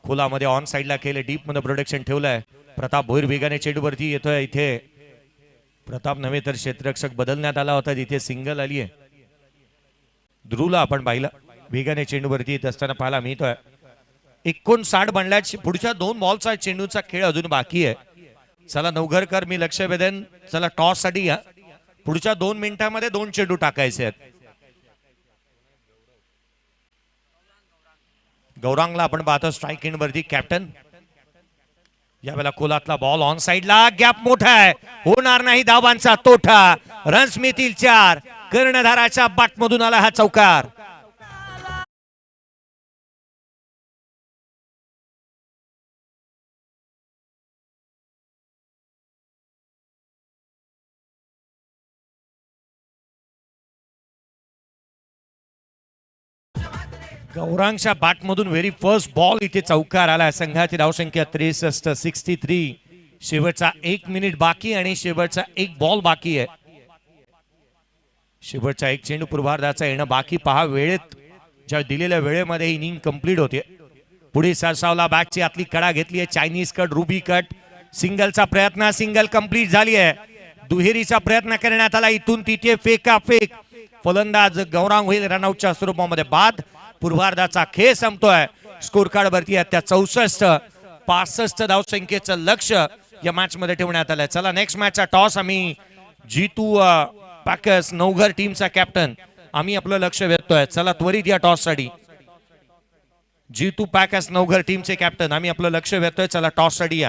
S1: खोलामध्ये ऑन साइडला केले, डीप मध्ये प्रोटेक्शन ठेवलंय. प्रताप भोईर वेगाने चेंडूवरती येतोय. इथे प्रताप नव्हे तर क्षेत्ररक्षक बदलण्यात आला होता. इथे सिंगल आली आहे. ध्रुवला आपण पाहिलं वेगाने चेंडूवरती येत असताना पाहायला मिळतोय. 59 बनल्यात. पुढच्या 2 बॉलचा चेंडूचा खेळ अजून बाकी आहे. चला नवघरकर मी लक्ष वेधेन. चला टॉस साठी या. पुढच्या 2 मिनिटांमध्ये 2 चेंडू टाकायचे आहेत. गौरांगला आपण पाहतो स्ट्राईक एंड वरती कॅप्टन. यावेळेला कोलातला बॉल ऑन साइडला. गॅप मोठा आहे, होणार नाही धावांचा तोठा. रन्स मिळतील 4. कर्णधाराच्या बाटमधून आला हा चौकार. गौरांगच्या बॅटमधून व्हेरी फर्स्ट बॉल इथे चौकार आला. संघाची धावसंख्या 63, 63. शेवटचा 1 मिनिट बाकी आणि शेवटचा 1 बॉल बाकी आहे. शेवटचा 1 चेंडू पूर्वार्धाचा येणं बाकी. पहा वेळेत ज्या दिलेल्या वेळेमध्ये इनिंग कंप्लीट होते. पुढे सरसावला बॅटची आतली कडा घेतली आहे. चायनीज कट, रुबी कट. सिंगलचा प्रयत्न, सिंगल कंप्लीट झाली आहे. दुहेरीचा प्रयत्न करण्यात आला. इथून तिथे फेका फेक. फलंदाज गौरांग होईल रनआउटच्या स्वरूपामध्ये बाद. पूर्वार्धाचा खेळ संपतोय. स्कोर कार्ड वरती त्या 64, 65 धावसंख्येचं लक्ष या मॅच मध्ये ठेवण्यात आलंय. चला नेक्स्ट मॅचचा टॉस आम्ही जीतू पॅकर्स नवघर टीमचा कॅप्टन आम्ही आपलं लक्ष वेधतोय. चला त्वरित या टॉस साठी. जीतू पॅकर्स नवघर टीमचे कॅप्टन आम्ही आपलं लक्ष वेधतोय. चला टॉस साठी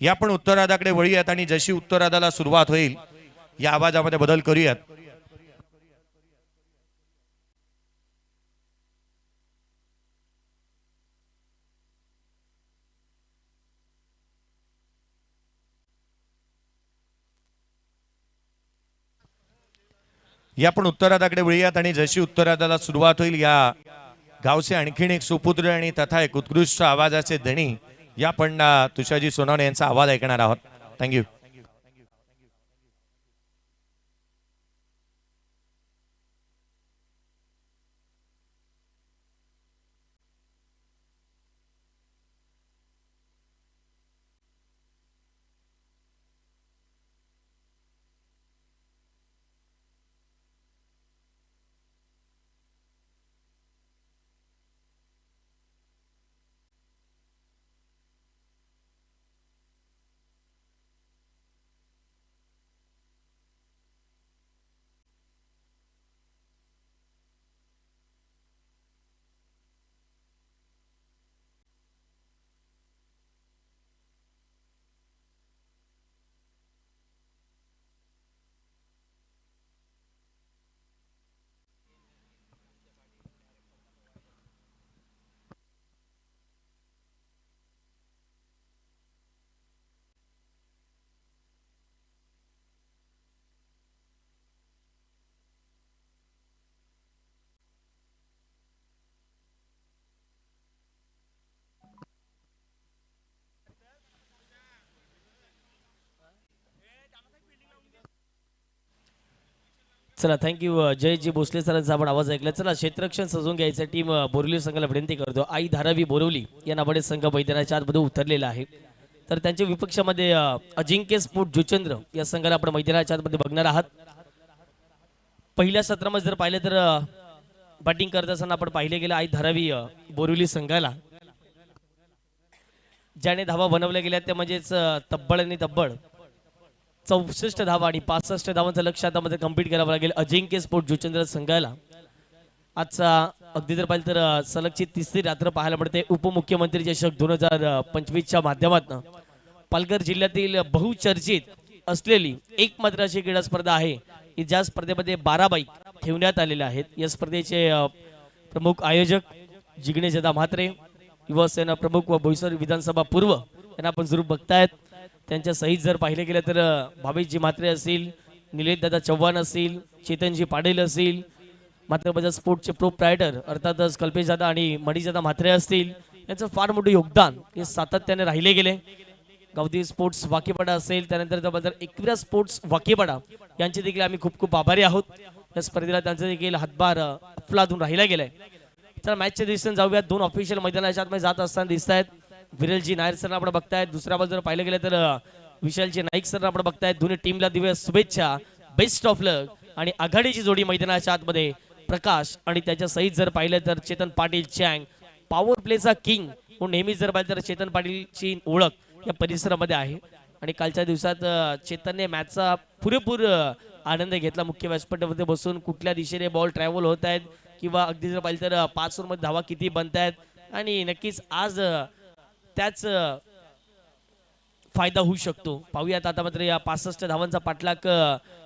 S1: या पण उत्तरार्धाकडे वळूयात आणि जशी उत्तरार्धाला सुरुवात होईल या आवाजामध्ये बदल करूयात. या पण उत्तरार्धाकडे वळूयात आणि जशी उत्तरार्धाला सुरुवात होईल या गावचे आणखीन एक सुपुत्र आणि तथा एक उत्कृष्ट आवाजाचे धणी या पण तुषारजी सोनवणे यांचा आवाज ऐकणार आहोत. थँक्यू.
S4: चला थँक्यू जयजी भोसले सरांचा आपण आवाज ऐकला. चला क्षेत्ररक्षण सजवून घ्यायचं टीम बोरिवली संघाला विनंती करतो. आई धारावी बोरिवली या नावाने संघ मैदानाच्या आतमध्ये उतरलेला आहे. तर त्यांच्या विपक्षामध्ये अजिंक्य स्पोर्ट जुचंद्र या संघाला आपण मैदानाच्या आतमध्ये बघणार आहात. पहिल्या सत्रामध्ये जर पाहिलं तर बॅटिंग करत असताना आपण पाहिले गेलं आई धारावी बोरिवली संघाला ज्याने धावा बनवल्या गेल्या त्या म्हणजेच तब्बड आणि तब्बड 64 धावा आणि 65 धावांचं लक्ष्य आता मध्ये कंप्लीट करावं लागेल अजिंक्य स्पोर्ट जुचंद्र संघाला. आजचा अगदी जर पाहिलं तर सलगची तिसरी रात्र पाहायला मिळते. उपमुख्यमंत्री चषक 2025च्या माध्यमातून पालघर जिल्ह्यातील बहुचर्चित असलेली एकमात्र अशी क्रीडा स्पर्धा आहे की ज्या स्पर्धेमध्ये 12 बाईक ठेवण्यात आलेल्या आहेत. या स्पर्धेचे प्रमुख आयोजक जिग्नेशदा म्हात्रे, युवासेना प्रमुख व बोईसर विधानसभा पूर्व यांना आपण जरूर बघतायत. त्यांच्या सहित जर पाहिले गेले तर भावेशजी म्हात्रे असतील, निलेश दादा चव्हाण असतील, चेतनजी पाटील असतील, मात्र बजाज स्पोर्टचे प्रोप्रायटर अर्थातच कल्पेश दादा आणि मणिशदादा म्हात्रे असतील. यांचं फार मोठं योगदान हे सातत्याने राहिले गेले. गावठी स्पोर्ट्स वाकीपाडा असेल, त्यानंतर एकविरा स्पोर्ट्स वाकीपाडा यांचे देखील आम्ही खूप खूप आभारी आहोत. या स्पर्धेला त्यांचा देखील हातभार अफलातून राहिला गेलाय. तर मॅचच्या दिवसांनी जाऊयात. दोन ऑफिशियल मैदानाच्या आतमध्ये जात असताना दिसत आहेत. विरलजी नायर सर आपण बघतायत. दुसऱ्या बाजूला पाहिलं गेलं तर विशालजी नाईक सर आपण बघतायत. दोन्ही टीमला दिव्य शुभेच्छा, बेस्ट ऑफ लक. आणि आघाडीची जोडी मैदानाच्या आतमध्ये प्रकाश आणि त्याच्या सहित जर पाहिलं तर चेतन पाटील चँग, पॉवर प्लेचा किंग म्हणून नेहमीच जर पाहिलं तर चेतन पाटीलची ओळख या परिसरामध्ये आहे. आणि कालच्या दिवसात चेतनने मॅचचा पुरेपूर आनंद घेतला. मुख्य व्यासपीठामध्ये बसून कुठल्या दिशेने बॉल ट्रॅव्हल होत आहेत किंवा अगदी जर पाहिलं तर 5 ओव्हरमध्ये धावा किती बनत आहेत. आणि नक्कीच आज त्याच फायदा होऊ शकतो. पाहूयात आता मात्र या 65 धावांचा पाठलाग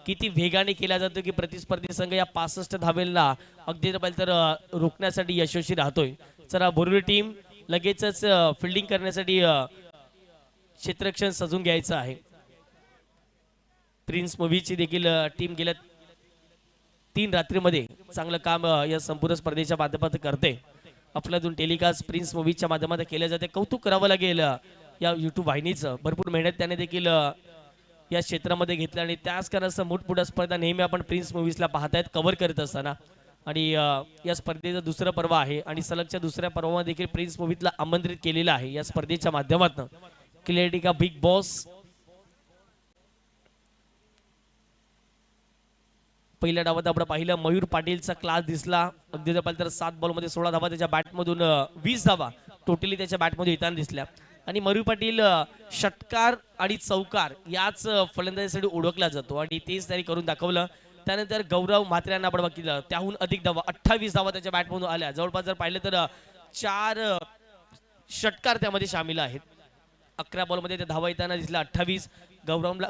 S4: किती वेगाने केला जातो की प्रतिस्पर्धी संघ या 65 धावेला अगदी तर रोखण्यासाठी यशस्वी राहतोय. चला बोरिवली टीम लगेचच फिल्डिंग करण्यासाठी क्षेत्ररक्षण सजून घ्यायचं आहे. प्रिन्स मूवीची देखील टीम गेल्या 3 रात्रीमध्ये चांगलं काम या संपूर्ण स्पर्धेच्या माध्यमातून करते. आपल्यातून टेलिकास्ट प्रिन्स मूवीच्या माध्यमातून केले जाते. कौतुक करावं लागेल या युट्यूब वाहिनीचं. भरपूर मेहनत त्याने देखील या क्षेत्रामध्ये घेतलं आणि त्याच कारणास्तव मोठमोठ्या स्पर्धा नेहमी आपण प्रिन्स मूवीजला पाहतायत कव्हर करत असताना. आणि या स्पर्धेचं दुसरं पर्व आहे आणि सलगच्या दुसऱ्या पर्वामध्ये देखील प्रिन्स मूवीजला आमंत्रित केलेलं आहे या स्पर्धेच्या माध्यमातून. क्लिअरिटी का बिग बॉस पहिल्या डावात आपण पाहिलं मयूर पाटीलचा क्लास दिसला. अगदी जर पाहिलं तर 7 बॉलमध्ये 16 धावा त्याच्या बॅटमधून 20 धावा टोटली त्याच्या बॅटमध्ये येताना दिसल्या. आणि मयूर पाटील षटकार आणि चौकार याच फलंदाजीसाठी ओळखला जातो आणि तेच त्यांनी करून दाखवलं. त्यानंतर गौरव म्हात्रे यांना आपण बघितलं, त्याहून अधिक धावा 28 धावा त्याच्या बॅटमधून आल्या. जवळपास जर पाहिलं तर 4 षटकार त्यामध्ये सामील आहेत. 11 बॉलमध्ये त्या धावा येताना दिसल्या 28. गौरवला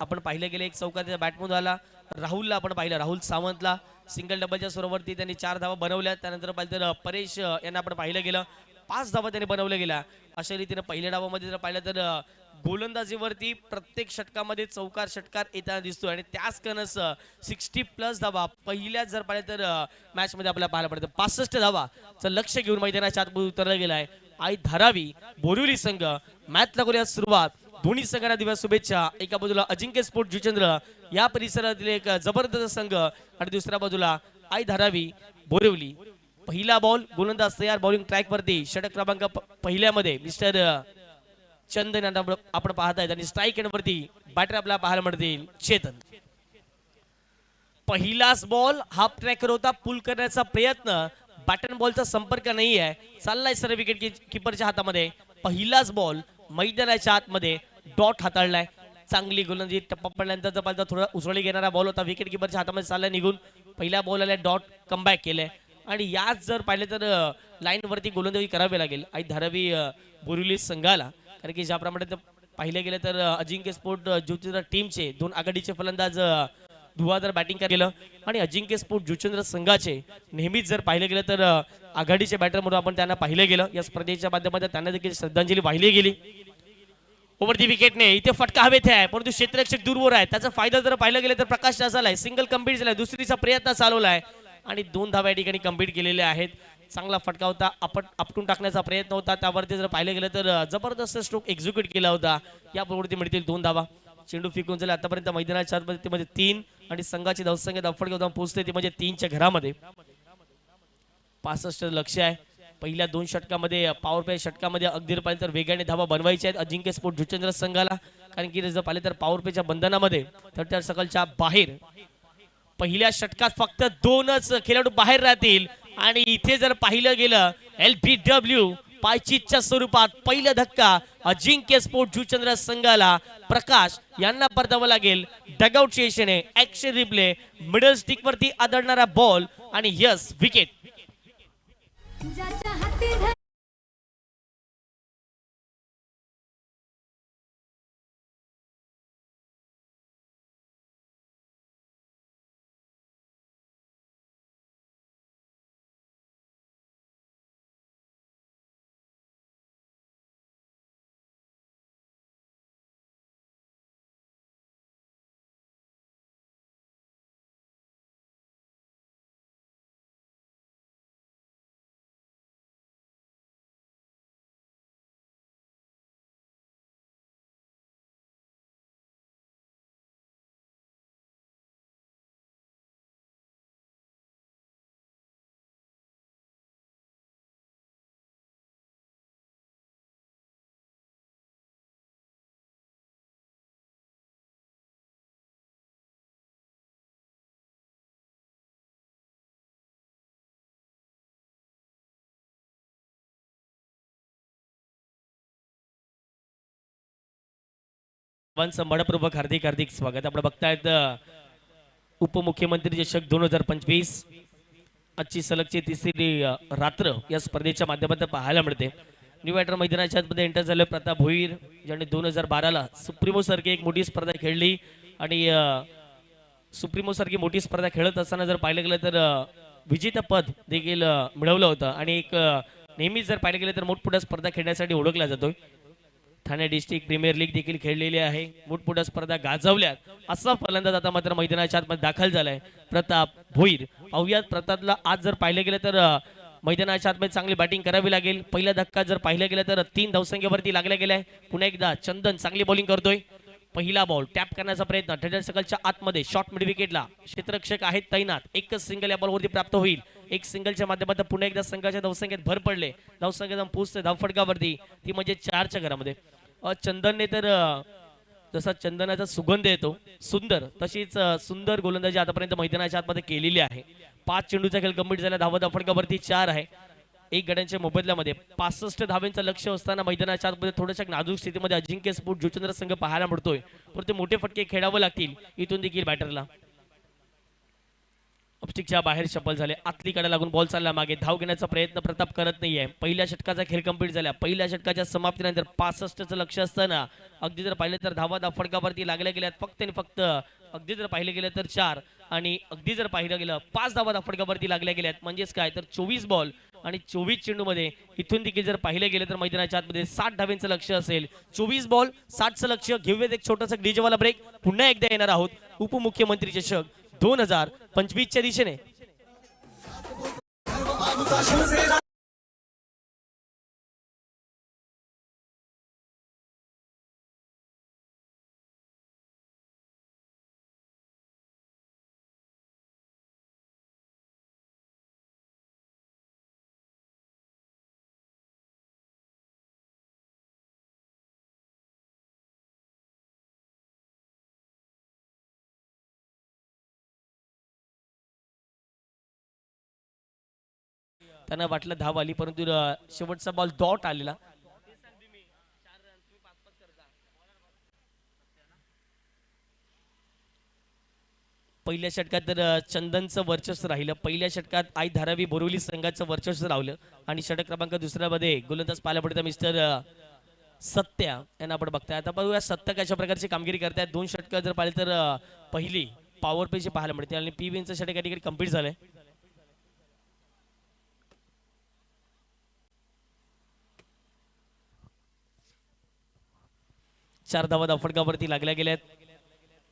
S4: आपण पाहिलं गेले एक चौकार त्याच्या बॅटमधून आला. राहुलला आपण पाहिलं, राहुल सावंतला सिंगल डबलच्या स्वरावरती त्यांनी 4 धावा बनवल्या. त्यानंतर पाहिलं तर परेश यांना आपण पाहिलं गेलं 5 धावा त्याने बनवल्या गेल्या. अशा रीतीने पहिल्या डावामध्ये जर पाहिलं तर गोलंदाजीवरती प्रत्येक षटकामध्ये चौकार षटकार येताना दिसतोय आणि त्याच कणस 60+ धावा पहिल्याच जर पाहिलं तर मॅच मध्ये आपल्याला पाहायला पडतं. 65 धावाचं लक्ष घेऊन मैदानाच्या आत उतरला गेलाय आई धारावी बोरिवली संघ. मॅचला करूया सुरुवात. दोन्ही संघांना दिव्या शुभेच्छा. एका बाजूला अजिंक्य स्पोर्ट जुचंद्र या परिसरातील एक जबरदस्त संघ आणि दुसऱ्या बाजूला आई धारावी बोरिवली. पहिला बॉल गोलंदाज तयार बॉलिंग ट्रॅक वरती षटक क्रमांक पहिल्यामध्ये मिस्टर चंदन यांना आपण पाहत आहेत आणि स्ट्राईक एंड वरती बॅटर आपल्याला पाहायला मिळतील चेतन. पहिलाच बॉल हाफ ट्रॅकर होता, पुल करण्याचा प्रयत्न, बॅटन बॉलचा संपर्क नाही आहे. चाललाय सर विकेट किपरच्या हातामध्ये. पहिलाच बॉल मैदानाच्या आतमध्ये डॉट हाताळलाय. चांगली गोलंदाजी टप्पा पडल्यानंतर पाहिजे थोडा उसळी घेणारा बॉल होता, विकेट किपरच्या हातामध्ये चाललाय निघून. पहिल्या बॉलला डॉट कमबॅक केलंय आणि याच जर पाहिलं तर लाईन वरती गोलंदाजी करावी लागेल आई धारावी बोरिवली संघाला. कारण की ज्याप्रमाणे पाहिलं गेलं तर अजिंक्य स्पोर्ट जुचंद्र टीमचे 2 आघाडीचे फलंदाज धुवाधार बॅटिंग केलं आणि अजिंक्य स्पोर्ट जुचंद्र संघाचे नेहमीच जर पाहिलं गेलं तर आघाडीचे बॅटर म्हणून आपण त्यांना पाहिलं गेलं. या स्पर्धेच्या माध्यमातून त्यांना देखील श्रद्धांजली वाहिली गेली. ओव्हर विकेटने इथे फटका हवेत आहे परंतु क्षेत्ररक्षक दूरवर आहे. त्याचा फायदा जर पाहिलं गेलं तर प्रकाश झालाय, सिंगल कंप्लीट झालाय, दुसरीचा प्रयत्न चालवलाय आणि 2 धावा या ठिकाणी कंप्लीट केलेल्या आहेत. चांगला फटका होता, आपटून टाकण्याचा प्रयत्न होता, त्यावरती जर पाहिलं गेलं तर जबरदस्त स्ट्रोक एक्झिक्यूट केला होता. या बरोबर मिळतील 2 धावा. चेंडू फेकून झाले आतापर्यंत मैदानाच्या आतमध्ये ते म्हणजे 3 आणि संघाची धावसंख्या धावफटका जाऊन पोहोचते ती म्हणजे 3च्या घरामध्ये. 65 लक्ष्य आहे. पहिल्या 2 षटकामध्ये पॉवर प्ले षटकामध्ये अगदी जर पाहिलं तर वेगाने धावा बनवायच्या आहेत अजिंक्य स्पोर्ट जुचंद्र संघाला, कारण की जर पाहिले तर पॉवर प्लेच्या बंधनामध्ये 33 सर्कलच्या बाहेर पहिल्या षटकात फक्त 2च खेळाडू बाहेर राहतील आणि इथे जर पाहिलं गेलं LBW पायचीतच्या स्वरूपात पहिला धक्का अजिंक्य स्पोर्ट जुचंद्र संघाला. प्रकाश यांना परतावं लागेल. डगआउट सेशन आहे, ऍक्शन रिप्ले, मिडल स्टिक वरती आदळणारा बॉल आणि यस विकेट.
S3: ज्याच्या हाती धर
S4: मनपूर्वक हार्दिक हार्दिक स्वागत. आपण बघतायत उपमुख्यमंत्री चषक 2025 आजची सलगची तिसरी रात्र या स्पर्धेच्या माध्यमातून पाहायला मिळते. न्यू बॅटर मैदानाच्या आतमध्ये एंटर झाले प्रताप भोईर, ज्यांनी 2012ला सुप्रीमो सारखी एक मोठी स्पर्धा खेळली आणि सुप्रीमो सारखी मोठी स्पर्धा खेळत असताना जर पाहिलं गेलं तर विजेतेपद देखील मिळवलं होतं आणि एक नेहमीच जर पाहिलं गेलं तर मोठमोठ्या स्पर्धा खेळण्यासाठी ओळखला जातोय. ठाणे डिस्ट्रिक्ट प्रीमियर लीग देखील खेळलेली आहे, मोठमोठ्या स्पर्धा गाजवल्यात. असा फलंदाज आता मात्र मैदानाच्या आतमध्ये दाखल झालाय प्रताप भोईर. अवयात प्रतापला आज जर पाहिलं गेलं तर मैदानाच्या आतमध्ये चांगली बॅटिंग करावी लागेल. पहिला धक्का जर पाहिलं गेलं तर 3 धावसंख्येवरती लागला गेलाय. पुन्हा एकदा चंदन चांगली बॉलिंग करतोय. पहिला बॉल टॅप करण्याचा प्रयत्न 33 सर्कलच्या आतमध्ये शॉर्ट मिड विकेटला क्षेत्ररक्षक आहेत तैनात. एकच सिंगल या बॉलवरती प्राप्त होईल. एक सिंगलच्या माध्यमातून पुन्हा एकदा संघाच्या धावसंख्येत भर पडले. धावसंख्येत पोहोचते धावफटकावरती ती म्हणजे 4च्या घरामध्ये. चंदनने तर जसा चंदनाचा सुगंध येतो सुंदर, तशीच सुंदर गोलंदाजी आतापर्यंत मैदानाच्या आतमध्ये केलेली आहे. 5 चेंडूचा खेळ कंप्लीट झाला. धावा धावफटकावरती 4 आहे. एक गड्यांच्या मोबदल्यामध्ये 65 धावांचं लक्ष असताना मैदानाच्या आतमध्ये थोड्याशा नाजूक स्थितीमध्ये अजिंक्य स्पोर्ट जुचंद्र संघ पाहायला मिळतोय. परंतु मोठे फटके खेळावे लागतील इथून देखील बॅटरला. ऑप्स्टिकच्या बाहेर शफल झाले. आतली कडे लागून बॉल चालला मागे. धाव घेण्याचा प्रयत्न प्रताप करत नाहीये. पहिल्या षटकाचा खेळ कंप्लीट झाला. पहिल्या षटकाच्या समाप्तीनंतर 65चं लक्ष असताना अगदी जर पाहिलं तर धावा धावफटकावरती लागल्या गेल्यात फक्त आणि फक्त अगदी जर पाहिलं गेलं तर 4 आणि अगदी जर पाहिलं गेलं 5 धावा धावफटकावरती लागल्या गेल्यात. म्हणजेच काय तर 24 बॉल आणि 24 चेंडू मध्ये इथून देखील जर पाहिलं गेलं तर मैदानाच्या आतमध्ये 60 धावांचं लक्ष असेल. 24 बॉल 60चं लक्ष. घेऊयात एक छोटासा डीजेवाला ब्रेक. पुन्हा एकदा येणार आहोत उपमुख्यमंत्री चषक 2025च्या दिशेने. त्यांना वाटलं धाव आली, परंतु शेवटचा बॉल डॉट आलेला. पहिल्या षटकात तर चंदनचं वर्चस्व राहिलं. पहिल्या षटकात आई धारावी बोरिवली संघाचं वर्चस्व राहिलं आणि षटक क्रमांक 2मध्ये गोलंदाज पाहायला पडतं मिस्टर सत्या यांना आपण बघताय. आता बघूया सत्या कशा प्रकारची कामगिरी करतायत. 2 षटक जर पाहिले तर पहिली पॉवर प्लेची पाहायला मिळते आणि पीव्हीचं षटक या ठिकाणी कंप्लीट झालंय. 4 धावा धावफटकावरती लागल्या गेल्यात.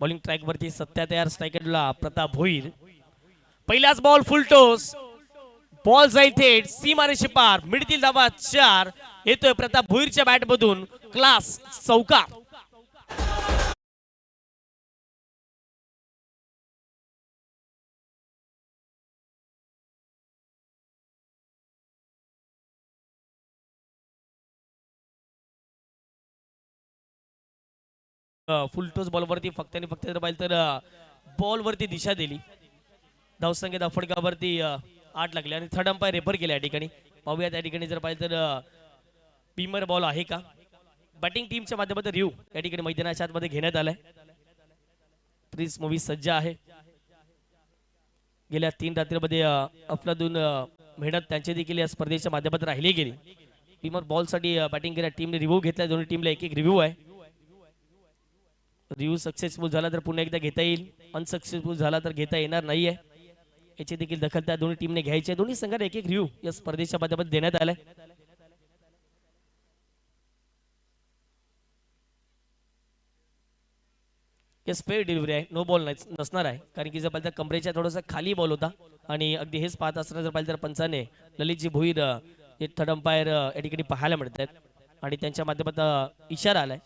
S4: बॉलिंग ट्रॅक वरती सत्या तयार. स्ट्रायकरला प्रताप भोईर. पहिलाच बॉल फुल टॉस. बॉल जाईल थेट सीमारेषे पार. मिळतील धावा 4. येतोय प्रताप भोईरच्या बॅट मधून क्लास चौकार. फुलटोस बॉलवरती फक्त आणि फक्त जर पाहिलं तर बॉलवरती दिशा दिली. धावसंख्या फटकावरती 8 लागले आणि थर्ड अंपायर रेफर केले या ठिकाणी. पाहूया त्या ठिकाणी जर पाहिलं तर बीमर बॉल आहे का. बॅटिंग टीमच्या माध्यमातून रिव्ह्यू या ठिकाणी मैदानाच्या आतमध्ये घेण्यात आलाय. प्रिन्स मूवी सज्ज आहे. गेल्या 3 रात्रीमध्ये अफलातून मेहनत त्यांची देखील या स्पर्धेच्या माध्यमातून राहिली गेली. बीमर बॉल साठी बॅटिंग केल्या टीमने रिव्ह्यू घेतला. दोन्ही टीमला एक रिव्ह्यू आहे. रिव्ह्यू सक्सेसफुल झाला तर पुन्हा एकदा घेता येईल, अनसक्सेसफुल झाला तर घेता येणार नाहीये. याची देखील दखल त्या दोन्ही टीमने घ्यायची आहे. दोन्ही संघाला एक रिव्ह्यू या स्पर्धेच्या माध्यमातून देण्यात आलाय. स्पेअर डिलिव्हरी आहे, नो बॉल नसणार आहे, कारण की जर पाहिलं तर कमरेच्या थोडासा खाली बॉल होता आणि अगदी हेच पाहत असताना जर पाहिलं तर पंचाने ललितजी भोईर हे थर्ड अंपायर या ठिकाणी पाहायला मिळत आहेत आणि त्यांच्या माध्यमातून इशारा आलाय,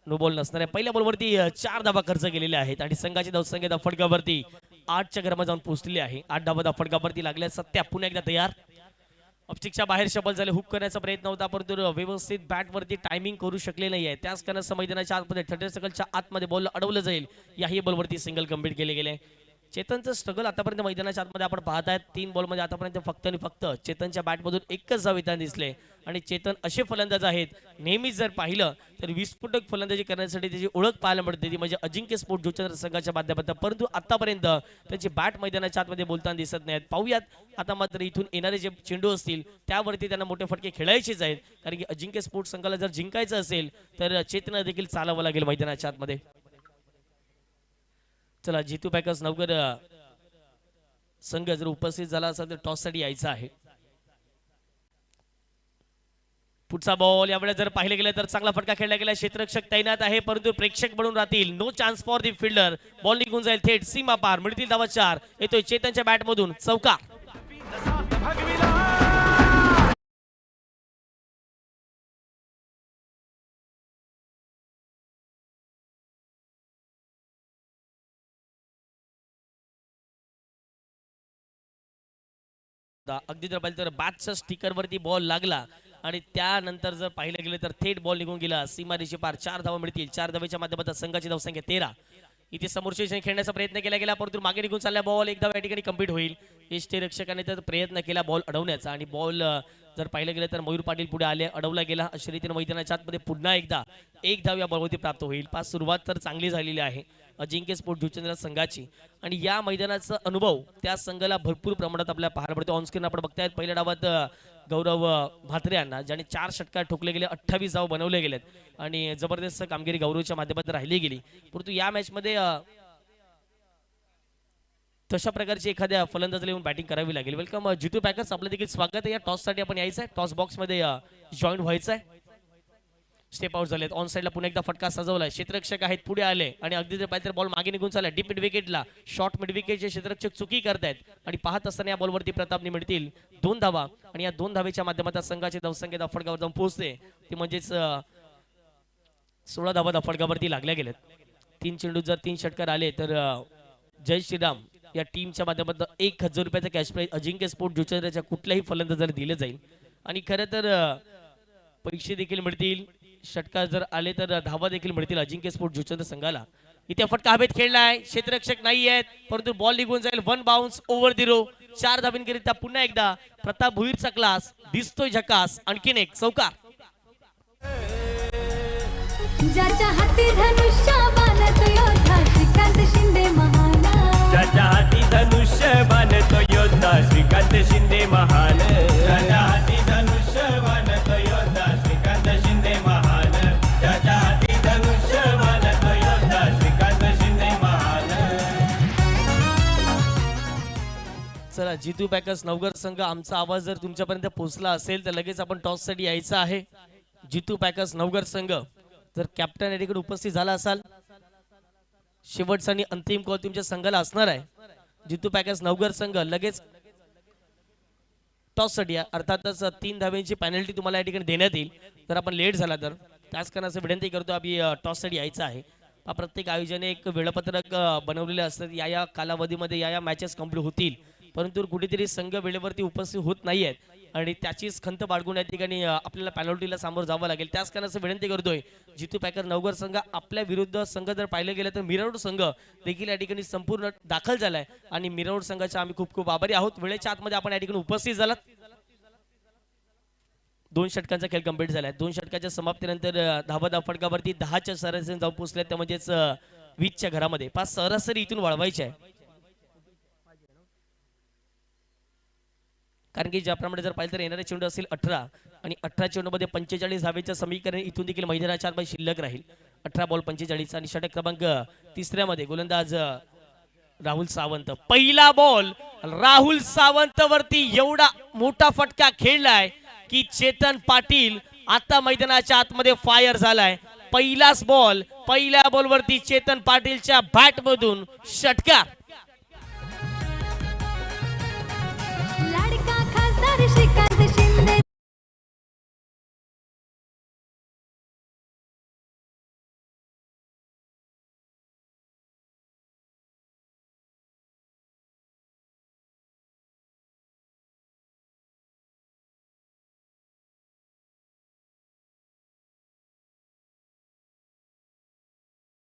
S4: नो बॉल नसणार आहे. पहिल्या बॉलवरती 4 धावा खर्च केलेले आहेत आणि संघाची धावसंख्या फटकावरती 8च्या क्रमात जाऊन पोहोचलेली आहे. 8 धावा फटकावरती लागल्या. सत्या पुन्हा एकदा तयार. ऑप्स्टिकच्या बाहेर शबल झाले, हुक करण्याचा प्रयत्न होता परंतु व्यवस्थित बॅटवरती टायमिंग करू शकले नाही आहे. त्याच कारणास्तव मैदानाच्या आतमध्ये 30 सर्कलच्या आतमध्ये बॉल अडवलं जाईल. याही बॉलवरती सिंगल कंप्लीट केले गेले. चेतनचं स्ट्रगल आतापर्यंत मैदानाच्या आतमध्ये आपण पाहत आहेत. 3 बॉलमध्ये आतापर्यंत फक्त आणि फक्त चेतनच्या बॅटमधून एकच धाव येताना दिसले आणि चेतन असे फलंदाज आहेत, नेहमीच जर पाहिलं तर विस्फोटक फलंदाजी करण्यासाठी त्याची ओळख पाहायला मिळते ती म्हणजे अजिंक्य स्पोर्ट जुचंद्र संघाच्या माध्यमातून, परंतु आतापर्यंत त्याची बॅट मैदानाच्या आतमध्ये बोलताना दिसत नाहीत. पाहूयात आता मात्र इथून येणारे जे चेंडू असतील त्यावरती त्यांना मोठे फटके खेळायचेच आहेत, कारण की अजिंक्य स्पोर्ट संघाला जर जिंकायचं असेल तर चेतना देखील चालावं लागेल मैदानाच्या आतमध्ये. चला, जितू पॅकर्स नवकर संघ जर उपस्थित झाला असेल तर टॉस साठी यायचं आहे. पुढचा बॉल यावेळेस जर पाहिलं गेलं तर चांगला फटका खेळला गेला. क्षेत्ररक्षक तैनात आहे परंतु प्रेक्षक बनून राहतील. No chance for the fielder. Ball निघून जाईल थेट सीमा पार. मिळतील धावा 4. येतोय चेतनच्या बॅट मधून चौकार. अगदी जर पाहिलं तर बॅटच्या स्टिकर वरती बॉल लागला आणि त्यानंतर जर पाहिलं गेलं तर थेट बॉल निघून गेला सीमारेषे पार. 4 धावा मिळतील. 4 धावेच्या माध्यमातून संघाची धावसंख्या 13. इथे समोरचे खेळण्याचा प्रयत्न केला गेला परंतु मागे निघून चालला बॉल. एक धाव या ठिकाणी कंप्लीट होईल. यष्टीरक्षकाने तर प्रयत्न केला बॉल अडवण्याचा आणि बॉल जर पाहिलं गेलं तर मयूर पाटील पुढे आले, अडवला गेला. अशा रीतीने मैदानाच्या आतमध्ये पुन्हा एकदा एक धाव या बॉलवरती प्राप्त होईल. पास सुरुवात तर चांगली झालेली आहे अजिंक्य स्पोर्ट जुचंद्र संघाची आणि या मैदानाचा अनुभव त्या संघाला भरपूर प्रमाणात आपल्याला पाहायला पडतो. ऑनस्क्रीन आपण बघतायत पहिल्या डावात गौरव म्हात्रे यांना ज्याने 4 षटकार ठोकले गेले, 28 धाव बनवले गेलेत आणि जबरदस्त कामगिरी गौरवच्या माध्यमातून राहिली गेली. परंतु या मॅच मध्ये तशा प्रकारची एखाद्या फलंदाजाला येऊन बॅटिंग करावी लागेल. वेलकम जितू पॅकर्स, आपलं देखील स्वागत आहे. या टॉस साठी आपण यायचं आहे, टॉस बॉक्स मध्ये जॉईन व्हायचं आहे. स्टेप आउट झालेत. ऑन साइडला पुन्हा एकदा फटका सजवलाय. क्षेत्ररक्षक आहेत पुढे आले आणि अगदी जर पाहिजे तर बॉल मागे निघून चालला. डीप मिड विकेटला शॉर्ट मिड विकेटचे क्षेत्ररक्षक चुकी करतायत आणि पाहत असताना या बॉलवरती प्रतापने मिळतील 2 धावा आणि या 2 धावेच्या माध्यमातून संघाची धावसंख्या फटकावर जाऊन पोहोचते ती म्हणजेच 16 धावा फटकावरती लागल्या गेलेत. 3 चेंडू जर 3 षटकार आले तर जय श्रीराम या टीमच्या माध्यमातून 1000 रुपयाचा कॅश प्राइज अजिंक्य स्पोर्ट जुचंद्रच्या कुठल्याही फलंदाजाला दिले जाईल आणि खरं तर पैसे देखील मिळतील. षटकार जर आले तर धावा देखील मिळतील अजिंक्य स्पोर्ट जुचंद्र संघाला. इथे फटका हवेत खेळलाय. क्षेत्ररक्षक नाही आहेत परंतु बॉल निघून जाईल. 1 बाउन्स ओव्हर द रो. 4 धाबींकरिता पुन्हा एकदा प्रताप भुईरचा क्लास दिसतोय झकास. आणखीन एक चौकार.
S3: ज्याच्या हाती धनुष्य बाणतो योद्धा श्रीकांत शिंदे महान.
S5: ज्याच्या हाती धनुष्य बाणतो योद्धा श्रीकांत शिंदे महान. ज्याच्या हाती धनुष्य बाणतो योद्धा श्रीकांत शिंदे महान. ज्याच्या हाती धनुष्य बाणतो योद्धा श्रीकांत शिंदे महान.
S4: चला, जितू पॅकर्स नवगर संघ, आमचा आवाज जर तुमच्यापर्यंत पोहोचला असेल तर लगेच आपण टॉस साठी यायचं आहे. जितू पॅकर्स नवगर संघ, जर कॅप्टन या ठिकाणी उपस्थित झाला असाल, शेवटचा आणि अंतिम कॉल तुमच्या संघाला असणार आहे. जितू पॅकर्स नवगर संघ लगेच टॉस साठी या. अर्थातच 3 धाव्यांची पेनल्टी तुम्हाला या ठिकाणी देण्यात येईल जर आपण लेट झाला तर. त्याच कारणाचं विनंती करतो आम्ही टॉस साठी यायचं आहे. प्रत्येक आयोजने एक वेळापत्रक बनवलेले असतात. या कालावधीमध्ये या मॅचेस कंप्लीट होतील परंतु कुठेतरी संघ वेळेवरती उपस्थित होत नाहीयेत आणि त्याचीच खंत बाळगून या ठिकाणी आपल्याला पॅनल्टीला सामोरं जावं लागेल. त्याच कारणाचं विनंती करतोय जितू पॅकर नवघर संघ आपल्या विरुद्ध संघ जर पाहिलं गेलं तर मिरवड संघ देखील या ठिकाणी संपूर्ण दाखल झालाय आणि मिरवड संघाचे आम्ही खूप खूप आभारी आहोत. वेळेच्या आतमध्ये आपण या ठिकाणी उपस्थित झालात. 2 षटकांचा खेळ कंप्लीट झालाय. 2 षटकाच्या समाप्तीनंतर धावा फटकावरती 10च्या सरासरी जाऊन पोहोचल्या. त्या म्हणजेच 20च्या घरामध्ये 5 सरासरी इथून वाढवायचे आहे. कारण की ज्याप्रमाणे जर पाहिलं तर येणारे चेंडू असेल 18 आणि 18 चेंडूमध्ये 45 धावेचं समीकरण इथून देखील मैदानाच्या आतमध्ये शिल्लक राहील. 18 बॉल 45 आणि षटक क्रमांक 3ऱ्या मध्ये गोलंदाज राहुल सावंत. पहिला बॉल राहुल सावंत वरती एवढा मोठा फटका खेळलाय की चेतन पाटील आता मैदानाच्या आतमध्ये फायर झालाय. पहिलाच बॉल, पहिल्या बॉलवरती चेतन पाटीलच्या बॅट मधून षटकार.
S3: लाडका खासदार श्रीकांत शिंदे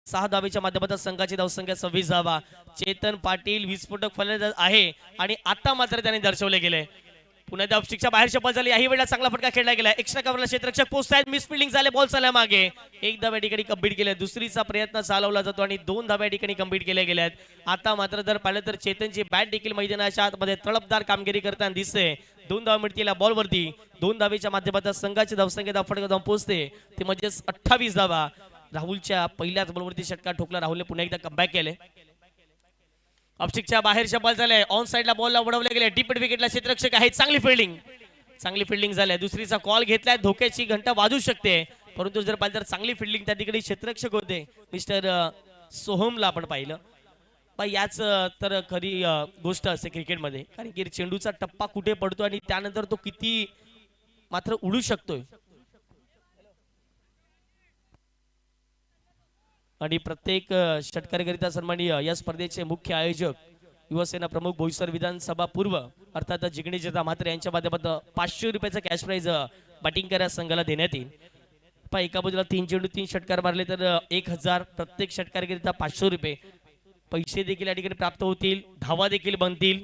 S4: सहा धावेच्या माध्यमातून संघाची धावसंख्या 26 धावा. चेतन पाटील विस्फोटक फलंदाज आहे आणि आता मात्र त्याने दर्शवले गेले. पुन्हा त्या ऑप्स्टिकच्या बाहेरच्या बॉल झाली. याही वेळेला चांगला फटका खेळला गेला. एक्स्ट्रा कव्हरला क्षेत्ररक्षक पोहोचतायत. मिस फिल्डिंग झाले. बॉल चालला मागे. एक धाव या ठिकाणी कंप्लीट केले. दुसरीचा प्रयत्न चालवला जातो आणि 2 धावा या ठिकाणी कंप्लीट केल्या गेल्यात. आता मात्र जर पाहिलं तर चेतनची बॅट देखील मैदानाच्या आतमध्ये तळपदार कामगिरी करताना दिसते. 2 धावा मिळतील बॉलवरती. 2 धावेच्या माध्यमातून संघाची धावसंख्या धाव फटका जाऊन पोहोचते. ते म्हणजेच 28 धावा. राहुलच्या पहिल्याच बॉलवरती षटकार ठोकला. राहुलने पुन्हा एकदा कमबॅक केले. ऑप्स्टिकच्या बाहेरच्या बॉल झाले. ऑन साइडला बॉलला उडवले गेले. डीप विकेटला क्षेत्ररक्षक आहे. चांगली फिल्डिंग झाली. दुसरीचा कॉल घेतलाय. धोक्याची घंटा वाजू शकते परंतु जर पाहिलं तर चांगली फिल्डिंग त्या ठिकाणी क्षेत्ररक्षक होते मिस्टर सोहमला आपण पाहिलं. याच तर खरी गोष्ट असते क्रिकेटमध्ये. कारण की चेंडूचा टप्पा कुठे पडतो आणि त्यानंतर तो किती मात्र उडू शकतोय. आणि प्रत्येक षटकारिता सन्माननीय या स्पर्धेचे मुख्य आयोजक युवसेना प्रमुख बोईसर विधानसभा पूर्व अर्थात जिग्नेशदा म्हात्रे यांच्या माध्यमातून 500 रुपयाचा कॅश प्राइज बॅटिंग करा संघाला देण्यात येईल. एका बाजूला 3 चेंडू 3 षटकार मारले तर 1000 प्रत्येक षटकारिता 500 रुपये पैसे देखील या ठिकाणी प्राप्त होतील. धावा देखील बनतील.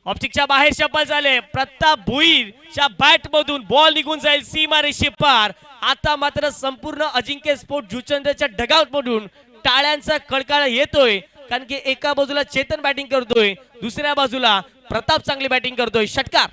S4: ऑप्टिकच्या बाहेर शपल झाले. प्रताप भुईरच्या बॅट मधून बॉल निघून जाईल सीमा रेषे पार. आता मात्र संपूर्ण अजिंक्य स्पोर्ट जुचंद्रच्या डगआउट मधून टाळ्यांचा कडकाळा येतोय. कारण की एका बाजूला चेतन बॅटिंग करतोय, दुसऱ्या बाजूला प्रताप चांगली बॅटिंग करतोय. षटकार.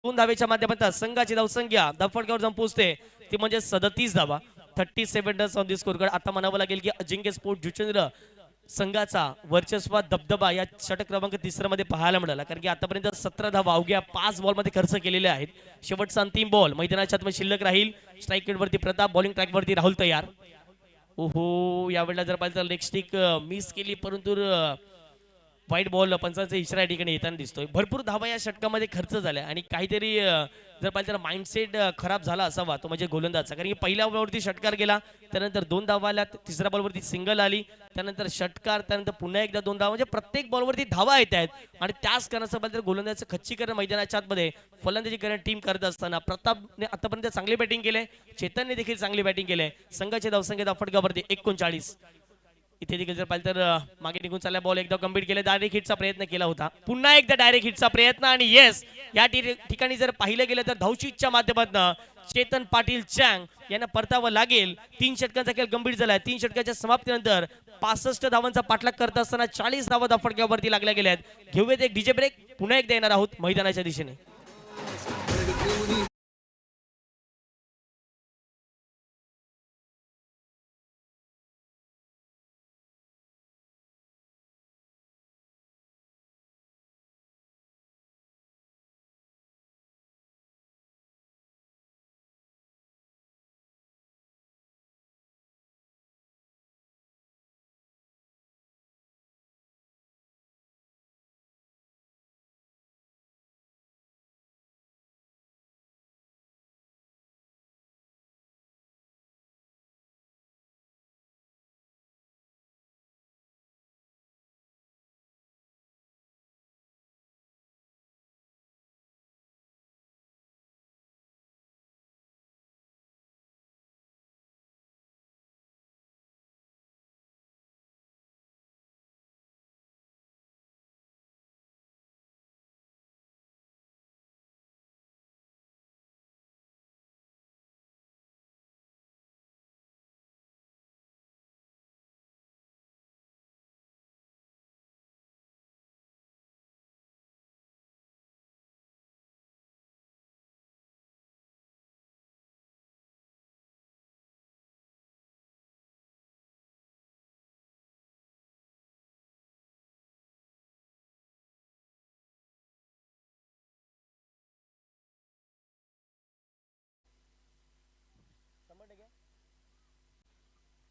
S4: दोन धावेच्या माध्यमातून संघाची धावसंख्या धावफटकावर जाऊन पोहोचते ती म्हणजे 37 धावा. 37 runs on the score card. आता म्हणावं लागेल की अजिंक्य स्पोर्ट जुचंद्र संघाचा वर्चस्व दबदबा या षटक क्रमांक 3 मध्ये पाहायला मिळाला. कारण की आतापर्यंत 17 धावा अवघ्या 5 बॉल मध्ये खर्च केलेले आहेत. शेवटचा अंतिम बॉल मैदानाच्या आतमध्ये शिल्लक राहील. स्ट्राइक रेट वरती प्रताप, बॉलिंग ट्रॅक वरती राहुल तयार. ओहो, यावेळेला जर पाहिलं तर लेग स्टिक मिस केली परंतु वाईट बॉल पंचांचा इशारा या ठिकाणी येताना दिसतोय. भरपूर धावा या षटकामध्ये खर्च झाल्या आणि काहीतरी जर पाहिलं तर माइंडसेट खराब झाला असावा तो म्हणजे गोलंदाजचा. कारण की पहिल्या बॉलवरती षटकार गेला, त्यानंतर 2 धावा आल्या, तिसऱ्या बॉलवरती सिंगल आली, त्यानंतर षटकार, त्यानंतर पुन्हा एकदा 2 धावा. म्हणजे प्रत्येक बॉलवरती धावा येत आहेत आणि त्याच कारणाचं पाहिलं तर गोलंदाजचं खच्चीकरण मैदानाच्या आतमध्ये फलंदाजी करण टीम करत असताना प्रतापने आतापर्यंत चांगली बॅटिंग केले, चेतनने देखील चांगली बॅटिंग केले. संघाच्या धावसंख्येत फटकावरती 39. इथे देखील जर पाहिलं तर मागे निघून चालला बॉल एकदा कंप्लीट केले. डायरेक्ट हिटचा प्रयत्न केला होता, पुन्हा एकदा डायरेक्ट हिटचा प्रयत्न आणि येस या ठिकाणी जर पाहिलं गेलं तर धावशीच्या माध्यमातून चेतन पाटील चँग यांना परतावं लागेल. 3 षटकांचा खेळ गंभीर झालाय. 3 षटकाच्या समाप्तीनंतर 65 धावांचा पाठलाग करत असताना 40 धावा धावफटक्यावरती लागल्या गेल्यात. घेऊयात एक डीजे ब्रेक, पुन्हा एकदा येणार आहोत मैदानाच्या दिशेने.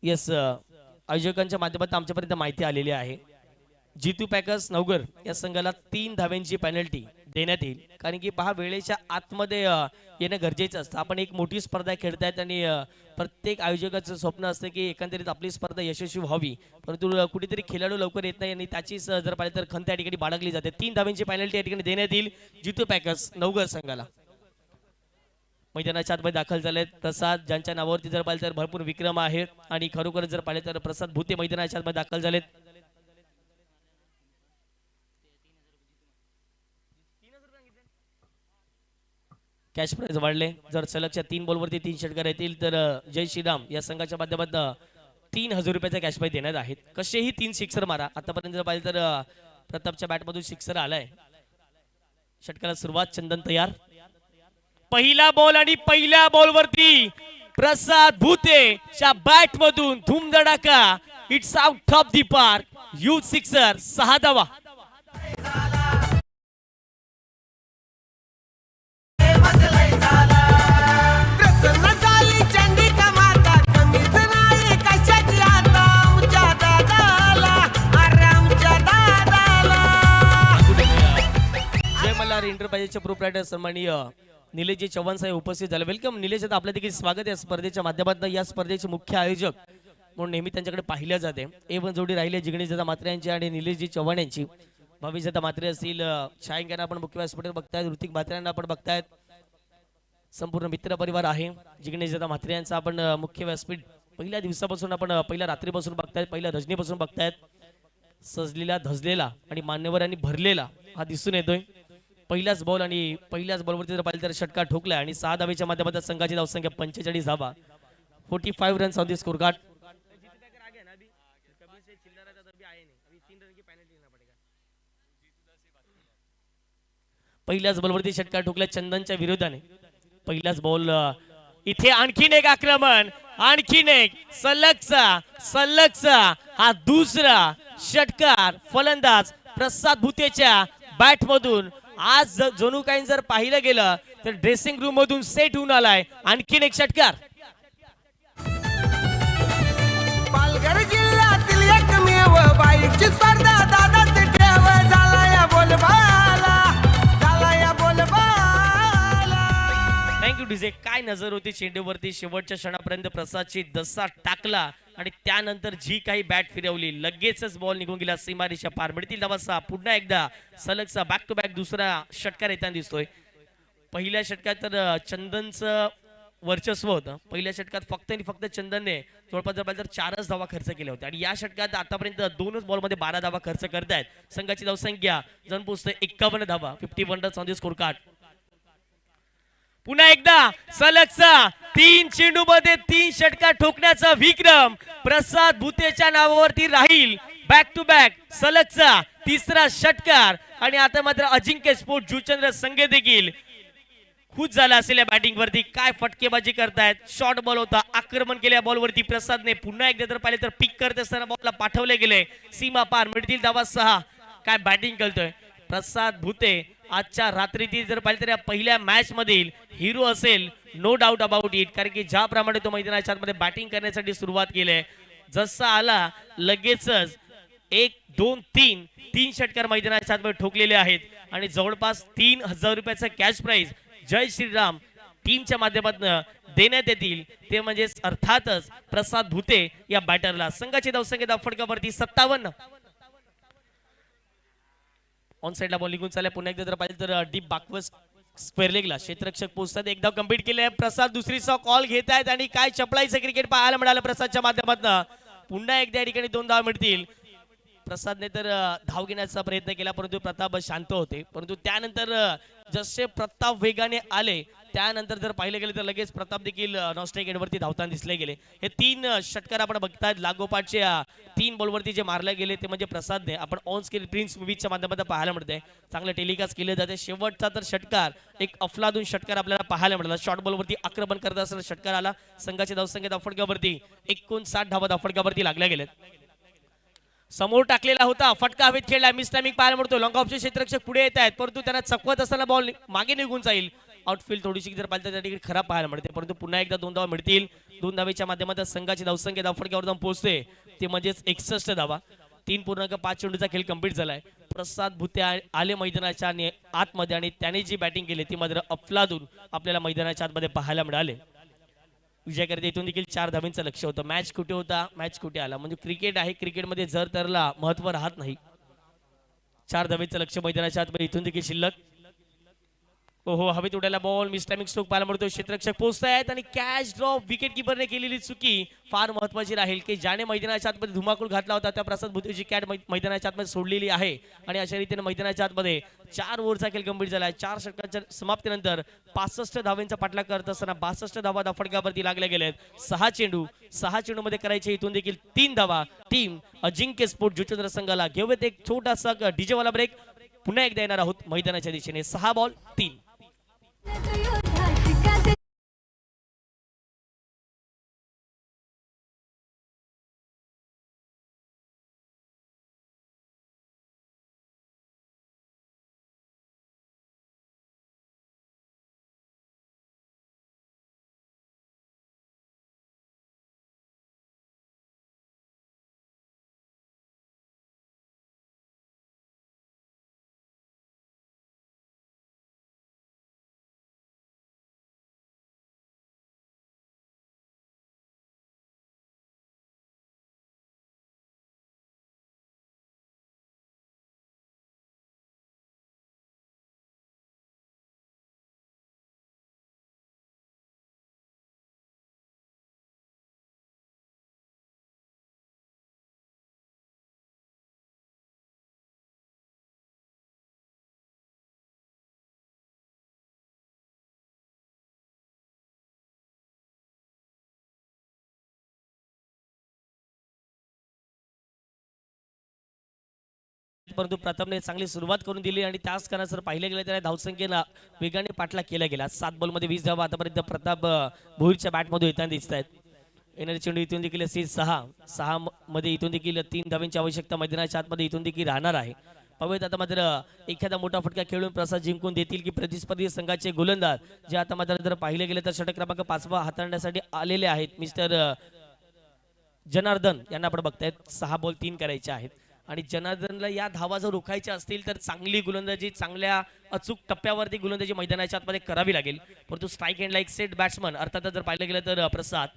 S4: येस आयोजकांच्या माध्यमातून आमच्यापर्यंत माहिती आलेली आहे. जितू पॅकर्स नवगर या संघाला 3 धाव्यांची पेनल्टी देण्यात येईल. कारण की पहा वेळेच्या आतमध्ये येणं गरजेचं असतं. आपण एक मोठी स्पर्धा खेळतायत आणि प्रत्येक आयोजकाचं स्वप्न असतं की एकंदरीत आपली स्पर्धा यशस्वी व्हावी, परंतु कुठेतरी खेळाडू लवकर येत नाही आणि त्याचीच जर पाहिलं तर खंत या ठिकाणी बाळगली जाते. 3 धाव्यांची पेनल्टी या ठिकाणी देण्यात येईल जितू पॅकर्स नवगर संघाला. मैदानाच्या आतमध्ये दाखल झालेत प्रसाद, ज्यांच्या नावावरती जर पाहिलं तर भरपूर विक्रम आहे आणि खरोखर जर पाहिलं तर प्रसाद भूते मैदानाच्या आतमध्ये दाखल झालेत. कॅश प्राइज वाढले. जर सलगच्या 3 बॉलवरती 3 षटकार येतील तर जय श्रीराम या संघाच्या माध्यमातून 3000 रुपयाचा कॅश प्राइज देण्यात आहेत. कसेही 3 सिक्सर मारा. आतापर्यंत जर पाहिलं तर प्रतापच्या बॅटमधून सिक्सर आलाय. षटकाला सुरुवात. चंदन तयार. पहिला बॉल आणि पहिल्या बॉलवरती प्रसाद भूतेच्या बॅट मधून धूमधडाका. It's out of the park. Youth sixer. 6 धावा.
S2: प्रसन्न झाली चंडिका माता, कमीच नाही कशाची आता आमच्या दादाला, अरे आमच्या दादाला.
S4: जय मल्हार एंटरप्राइजेसचे प्रोप्रायटर सन्माननीय निलेशजी चव्हाण साहेब उपस्थित झाले. वेलकम निलेश. आता आपल्या देखील स्वागत आहे स्पर्धेच्या माध्यमातून. या स्पर्धेचे मुख्य आयोजक म्हणून नेहमी त्यांच्याकडे पाहिल्या जाते. A1 जोडी राहिले जिगणेश दादा मात्रे यांची आणि निलेशजी चव्हाण यांची. भविष्य दादा मात्रे असतील, छायांकरना आपण मुख्य व्यासपीठावर बघतायत, ऋतिक मात्र्यांना आपण बघतायत. संपूर्ण मित्र परिवार आहे. जिगणेश दादा म्हात्रे यांचा आपण मुख्य व्यासपीठ पहिल्या दिवसापासून आपण पहिल्या रात्रीपासून बघतायत, पहिल्या रजनीपासून बघतायत. सजलेला धजलेला आणि मान्यवरांनी भरलेला हा दिसून येतोय. पहिल्याच बॉल आणि पहिल्याच बॉलवरती जर पाहिलं तर षटकार ठोकला आणि 6 धावेच्या माध्यमातून संघाची धावसंख्या 45 धावा. 45 runs on the score card. पहिल्याच बॉलवरती षटकार ठोकला चंदनच्या विरोधाने. पहिलाच बॉल. इथे आणखीन एक आक्रमण, आणखीन एक सलगचा हा दुसरा षटकार. फलंदाज प्रसाद भूतेच्या बॅट मधून. आज जणू काही जर पाहिलं गेलं तर ड्रेसिंग रूम मधून सेट होऊन आलाय आणखीन एक षटकार.
S2: पालघर जिल्ह्यातील एकमेव बाईकची स्पर्धा दादाच ठेव. झाला या बोलबाला, झाला या बोलबाला.
S4: Thank you DJ. काय नजर होती चेंडूवरती. शेवटच्या क्षणापर्यंत प्रसादची दसा टाकला आणि त्यानंतर जी काही बॅट फिरवली लगेचच बॉल निघून गेला. सीमारेषा पार. मिळतील धावा. पुन्हा एकदा सलगचा बॅक टू बॅक दुसरा षटकार येताना दिसतोय. पहिल्या षटकात तर चंदनचं वर्चस्व होतं. पहिल्या षटकात फक्त आणि फक्त चंदनने जवळपास जर 4च धावा खर्च केल्या होत्या आणि या षटकात आतापर्यंत 2च बॉलमध्ये 12 धावा खर्च करतायत. संघाची धावसंख्या जण पोहोचते 51 धावा. 51 runs on the score card. पुन्हा एकदा सलगचा 3 चेंडूमध्ये 3 षटकार ठोकण्याचा विक्रम प्रसाद भूतेच्या नावावरती राहील. बॅक टू बॅक सलगचा तिसरा षटकार आणि आता मात्र अजिंक्य स्पोर्ट जुचंद्र संघ देखील खुश झाला असेल या बॅटिंग वरती. काय फटकेबाजी करतायत. शॉर्ट बॉल होता. आक्रमण केल्या बॉलवरती प्रसादने. पुन्हा एकदा जर पाहिले तर पिक करत असताना बॉलला पाठवले गेले. सीमा पार. मिळतील धावा 6. काय बॅटिंग करतोय प्रसाद भूते. आजच्या रात्रीतील जर पाहिलं तर या पहिल्या मॅच मधील हिरो असेल. No doubt about it. कारण की ज्याप्रमाणे तो मैदानाच्या आतमध्ये बॅटिंग करण्यासाठी सुरुवात केली. जसा आला लगेचच 1 2 3 षटकार मैदानाच्या आतमध्ये ठोकलेले आहेत आणि जवळपास 3000 रुपयाचा कॅश प्राइज जय श्रीराम टीमच्या माध्यमातून देण्यात येतील. ते म्हणजे अर्थातच प्रसाद भूते या बॅटरला. संघाची धावसंख्या फटकावरती 57. ऑन साइडला बॉल निघून चालला. पुन्हा एकदा जर पाहिजे तर डीप बॅकवर्ड स्क्वेअर लेगला क्षेत्ररक्षक पोहोचतात. एकदा कंप्लीट केले. प्रसाद दुसरीचा कॉल घेत आहेत आणि काय चपळाईचं क्रिकेट पाहायला मिळालं प्रसादच्या माध्यमातून. पुन्हा एकदा या ठिकाणी 2 धावा मिळतील. प्रसादने तर धाव घेण्याचा प्रयत्न केला परंतु प्रताप शांत होते. परंतु त्यानंतर जसे प्रताप वेगाने आले त्यानंतर जर पाहिलं गेलं तर लगेच प्रताप देखील नॉस्ट्राईक एंडवरती धावताना दिसले गेले. हे 3 षटकार आपण बघतायत. लागोपाठचे 3 बॉलवरती जे मारले गेले ते म्हणजे प्रसादने आपण ऑन स्क्रीन प्रिन्स मूवीच्या माध्यमातून पाहायला मिळते. चांगलं टेलिकास्ट केले जाते. शेवटचा तर षटकार एक अफलातून षटकार आपल्याला पाहायला मिळाला. शॉर्ट बॉलवरती आक्रमण करत असताना षटकार आला. संघाची धावसंख्या धावफटकावरती 59 धावा धावफटकावरती लागल्या गेलेत. समोर टाकलेला होता. फटका हवेत खेळला. मिस टायमिंग पाहायला मिळतो. लॉंग ऑफचे क्षेत्ररक्षक पुढे येत आहेत परंतु त्यांना चकवत असताना बॉल मागे निघून जाईल. आउटफील्ड थोडीशी जर पाहिलं तर त्या ठिकाणी खराब पाहायला मिळते, परंतु पुन्हा एकदा 2 धावा मिळतील. 2 धावेच्या माध्यमातून संघाची धावसंख्या धावफटक्यावर जाऊन पोहोचते, ते म्हणजेच 61 धावा. 3.5 चेंडूचा खेळ कंप्लीट झालाय. प्रसाद भुते आले मैदानाच्या आतमध्ये आणि त्याने जी बॅटिंग केली ती मात्र अफलातून आपल्याला मैदानाच्या आतमध्ये पाहायला मिळाले. विजयाकरिता इथून देखील 4 धावांचं लक्ष होतं. मॅच कुठे होता, मॅच कुठे आला, म्हणजे क्रिकेट आहे, क्रिकेटमध्ये जर तरला महत्व राहत नाही. 4 धावेचं लक्ष मैदानाच्या आतमध्ये इथून देखील शिल्लक. ओहो, हवेत उडायला बॉल, मिसटायमिंग स्ट्रोक पाहायला मिळतो. क्षेत्ररक्षक पोहोचतायत आणि कॅच ड्रॉप विकेट किपरने केलेली चुकी फार महत्वाची राहील, की ज्याने मैदानाच्या आतमध्ये धुमाकूळ घातला होता त्या प्रसाद भुतेची कॅट मैदानाच्या आतमध्ये सोडलेली आहे. आणि अशा रीतीने मैदानाच्या आतमध्ये 4 ओव्हरचा खेळ कंप्लीट झाला. 4 षटकांच्या समाप्तीनंतर 65 धावांचा पाठलाग करत असताना 62 धावा धावफटक्यावरती लागल्या गेल्यात. 6 चेंडू मध्ये करायचे इथून देखील 3 धावा. टीम अजिंक्य स्पोर्ट जुचंद्र संघाला घेऊयात एक छोटासा डीजे वाला ब्रेक. पुन्हा एकदा येणार आहोत मैदानाच्या दिशेने. 6 बॉल 3.
S3: तो योद्धा श्रीकांत
S4: परंतु प्रथमने चांगली सुरुवात करून दिली आणि त्याच कारण जर पाहिलं गेलं तर धावसंख्येला वेगाने पाठलाग केला गेला. 7 बॉलमध्ये 20 धावा आतापर्यंत प्रताप भोईरच्या बॅटमध्ये येताना दिसत आहेत. येणारे चेंडू इथून देखील 6 मध्ये इथून देखील 3 धावांची आवश्यकता मैदानाच्या आतमध्ये इथून देखील राहणार आहे. पाहूयात आता मात्र एखादा मोठा फटका खेळून प्रसाद जिंकून देतील की प्रतिस्पर्धी संघाचे गोलंदाज जे आता मात्र जर पाहिलं गेलं तर षटक क्रमांक 5 हाताळण्यासाठी आलेले आहेत मिस्टर जनार्दन यांना आपण बघतायत. 6 बॉल 3 करायचे आहेत आणि जनार्दनला या धावा जर रोखायच्या असतील तर चांगली गोलंदाजी, चांगल्या अचूक टप्प्यावरती गोलंदाजी मैदानाच्या आतमध्ये करावी लागेल. परंतु स्ट्राईक एंडला एक सेट बॅट्समन अर्थात जर पाहिलं गेलं तर प्रसाद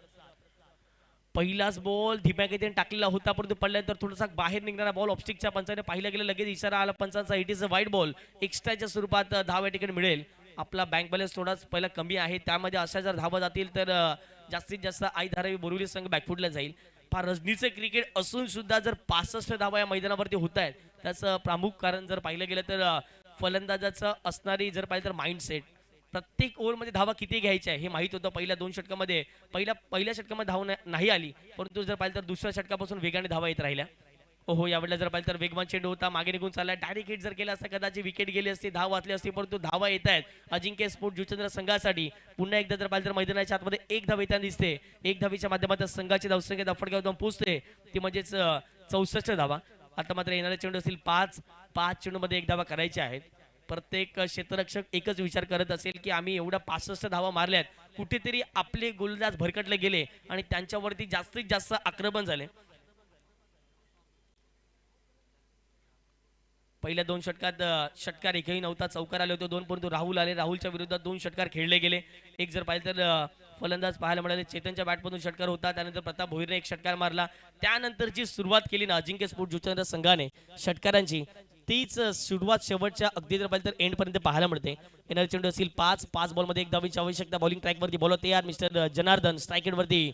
S4: पहिलाच बॉल धीम्या गतीने टाकलेला होता, परंतु पडल्यानंतर थोडासा बाहेर निघणारा बॉल ऑफस्टिकच्या पंचाने पाहिलं गेलं, लगेच इशारा आला पंचांचा, it is a wide ball. एक्स्ट्राच्या स्वरूपात धाव या ठिकाणी मिळेल. आपला बँक बॅलन्स थोडाच पहिला कमी आहे, त्यामध्ये अशा जर धावा जातील तर जास्तीत जास्त आई धारावी बोरिवली संघ बॅकफुटला जाईल. फार रजनीचं क्रिकेट असून सुद्धा जर 65 धावा या मैदानावरती होत आहेत त्याचं प्रमुख कारण जर पाहिलं गेलं तर फलंदाजाचं असणारी जर पाहिलं तर माइंडसेट. प्रत्येक ओव्हरमध्ये धावा किती घ्यायच्या आहे हे माहित होतं. पहिल्या 2 षटकामध्ये पहिल्या षटकामध्ये धाव नाही आली, परंतु जर पाहिलं तर दुसऱ्या षटकापासून वेगाने धावा येत राहिल्या. ओहो, यावेळेला जर पाहिलं तर वेगवान चेंडू होता, मागे निघून चालला, डायरेक्ट हिट जर केला असता कदाचित विकेट गेली असती, धाव वाचली असती, परंतु धावा येत आहेत अजिंक्य स्पोर्ट जुचंद्र संघासाठी. पुन्हा एकदा जर पाहिलं तर मैदानाच्या आतमध्ये 1 धाव येताना दिसते. 1 धावीच्या माध्यमातून संघाची धावसंख्या धावफटक्यावर जाऊन पोहोचते, ती म्हणजेच 64 धावा. आता मात्र येणारे चेंडू असतील 5 चेंडूमध्ये 1 धावा करायचे आहेत. प्रत्येक क्षेत्ररक्षक एकच विचार करत असेल की आम्ही एवढ्या 65 धावा मारल्यात, कुठेतरी आपले गोलंदाज भरकटले गेले आणि त्यांच्यावरती जास्तीत जास्त आक्रमण झाले. पहिल्या 2 षटकात षटकार एकही नव्हता, चौकार आले होते 2, परंतु राहुल आले, राहुलच्या विरोधात 2 षटकार खेळले गेले. एक जर पाहिलं तर फलंदाज पाहायला मिळाले, चेतनच्या बॅटमधून षटकार होता, त्यानंतर प्रताप भोईरने 1 षटकार मारला. त्यानंतर जी सुरुवात केली ना अजिंक्य स्पोर्ट जुचंद्र संघाने षटकारांची, तीच सुरुवात शेवटच्या अगदी जर पाहिलं तर एंड पर्यंत पाहायला मिळते. येणारे चेंडू असतील 5 बॉलमध्ये 1 धावांची आवश्यकता. बॉलिंग ट्रॅकवरती बॉलर तयार मिस्टर जनार्दन. स्ट्राईक एंडवरती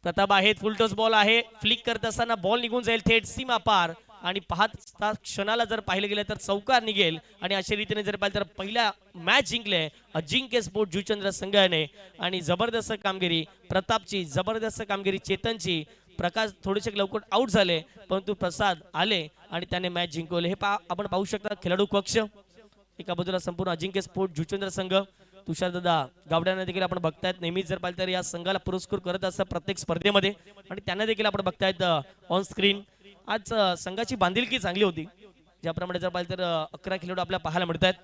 S4: प्रताप आहेत, फुलटॉस बॉल आहे, फ्लिक करत असताना बॉल निघून जाईल थेट सीमा पार आणि पाहता क्षणाला जर पाहिलं गेलं तर चौकार निघेल. आणि अशा रीतीने जर पाहिलं तर पहिला मॅच जिंकले अजिंक्य स्पोर्ट जुचंद्र संघाने. आणि जबरदस्त कामगिरी प्रतापची, जबरदस्त कामगिरी चेतनची. प्रकाश थोडेसे लवकर आउट झाले, परंतु प्रसाद आले आणि त्याने मॅच जिंकवले. हे आपण पाहू शकता खेळाडू कक्ष एका बाजूला संपूर्ण अजिंक्य स्पोर्ट जुचंद्र संघ. तुषारदादा गावड्यांना देखील आपण बघतायत, नेहमीच जर पाहिलं तर या संघाला पुरस्कृत करत असतात प्रत्येक स्पर्धेमध्ये आणि त्यांना देखील आपण बघतायत ऑन स्क्रीन. आज संघाची बांधिलकी चांगली होती, ज्याप्रमाणे जर पाहिलं तर 11 खेळाडू आपल्याला पाहायला मिळत आहेत.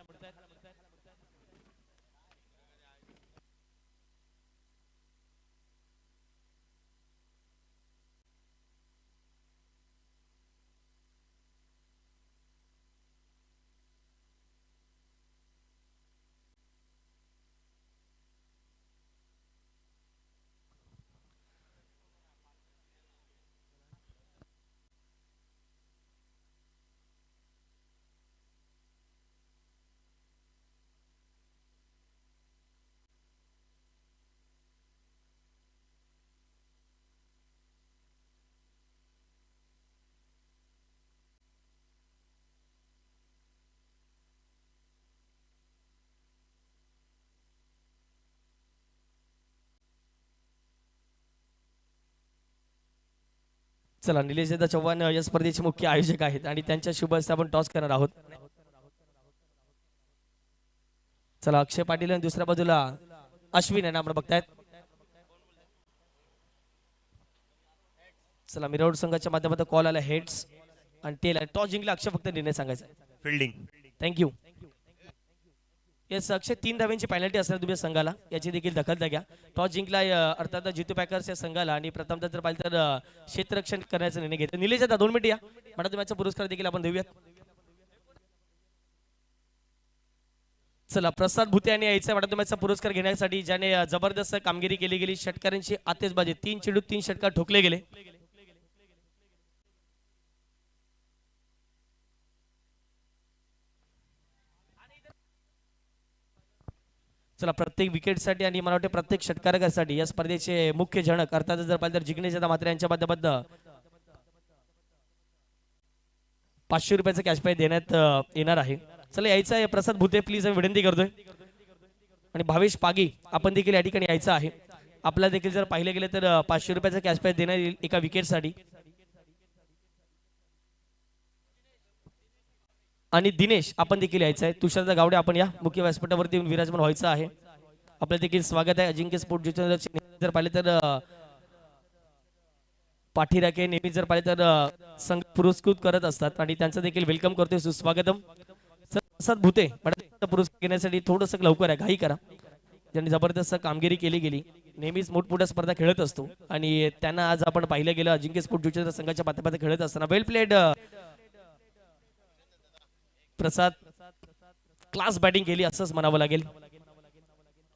S4: चला निलेशदा चव्हाण या स्पर्धेचे मुख्य आयोजक आहेत आणि त्यांच्या शुभ हस्ते आपण टॉस करणार आहोत. चला अक्षय पाटील आणि दुसऱ्या बाजूला अश्विन यांना आपण बघतायत. चला मिरवड संघाच्या माध्यमातून कॉल आला हेड्स आणि टेल टॉस जिंकला. अक्षय फक्त निर्णय सांगायचा.
S1: फिल्डिंग.
S4: थँक्यू. येस अक्षय 3 धाव्यांची पेनल्टी असणार तुमच्या संघाला, याची देखील दखल घ्या. टॉस जिंकला अर्थात जितू पॅकर्स या संघाला आणि प्रथमतः जर पाहिलं तर क्षेत्ररक्षण करण्याचा निर्णय घेतला. निलेश दादा 2 मिनिट या, मला तुम्हाला पुरस्कार देखील आपण देऊयात. चला प्रसाद भुते यांनी यायचा वाटत तुम्हाला पुरस्कार घेण्यासाठी, ज्याने जबरदस्त कामगिरी केली गेली. षटकारांची आतिषबाजी, 3 चेंडूत 3 षटकार ठोकले गेले. चला प्रत्येक विकेटसाठी आणि मला वाटते प्रत्येक षटकारासाठी या स्पर्धेचे मुख्य जनक अर्थात जर पाहिलं तर जिग्नेश दादा मात्र यांच्या माध्यमातून 500 रुपयाचा कॅश प्राइज देण्यात येणार आहे. चला यायचं आहे प्रसाद भुते प्लीज, आम्ही विनंती करतोय. आणि भावेश पागी आपण देखील या ठिकाणी यायचं आहे. आपला देखील जर पाहिले गेले तर 500 रुपयाचा कॅश प्राइज देण्यात येईल एका विकेटसाठी. आणि दिनेश आपण देखील यायचं आहे. तुषारदा गावडे आपण या मुख्य व्यासपीठावरती येऊन विराजमान व्हायचं आहे. आपलं देखील स्वागत आहे. अजिंक्य स्पोर्ट जुचंद्रचे जर पाहिले तर पाठीराखे नेहमी जर पाहिले तर संघ पुरस्कृत करत असतात आणि त्यांचं देखील वेलकम करतोय, सुस्वागतम. प्रसाद भुते पुरस्कार घेण्यासाठी थोडंसं लवकर आहे, घाई करा. ज्यांनी जबरदस्त कामगिरी केली गेली, नेहमीच मोठमोठ्या स्पर्धा खेळत असतो आणि त्यांना आज आपण पाहिलं गेलं अजिंक्य स्पोर्ट जुचंद्र संघाच्या माध्यमातून खेळत असताना. वेल प्लेड प्रसाद, क्लास बॅटिंग केली असंच म्हणावं लागेल.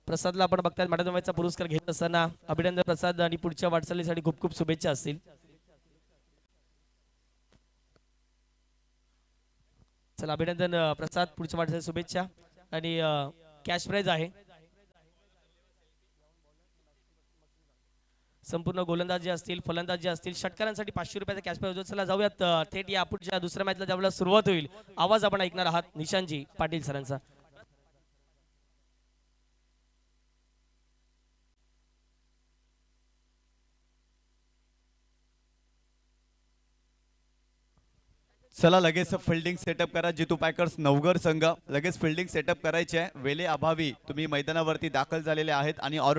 S4: प्रसादला आपण बघताय मॅडमचा पुरस्कार घेत असताना अभिनंदन प्रसाद आणि पुढच्या वाटचालीसाठी खूप खूप शुभेच्छा असतील. चला अभिनंदन प्रसाद, पुढच्या वाटचाली शुभेच्छा. आणि कॅश प्राइज आहे संपूर्ण गोलंदाज जे असतील, फलंदाज जे असतील, षटकारांसाठी 500 रुपयाचा कॅश प्राइज. चला जाऊयात थेट या पुढच्या दुसऱ्या मॅचला ज्यावेळेला सुरुवात होईल. आवाज आपण ऐकणार आहात निशांतजी पाटील सरांचा.
S6: चला लगेच फिल्डिंग सेटअप करा. जितू पॅकर्स नवघर संघ लगेच फिल्डिंग सेटअप करायचे आहे. वेळे अभावी तुम्ही मैदानावरती दाखल झालेले आहेत आणि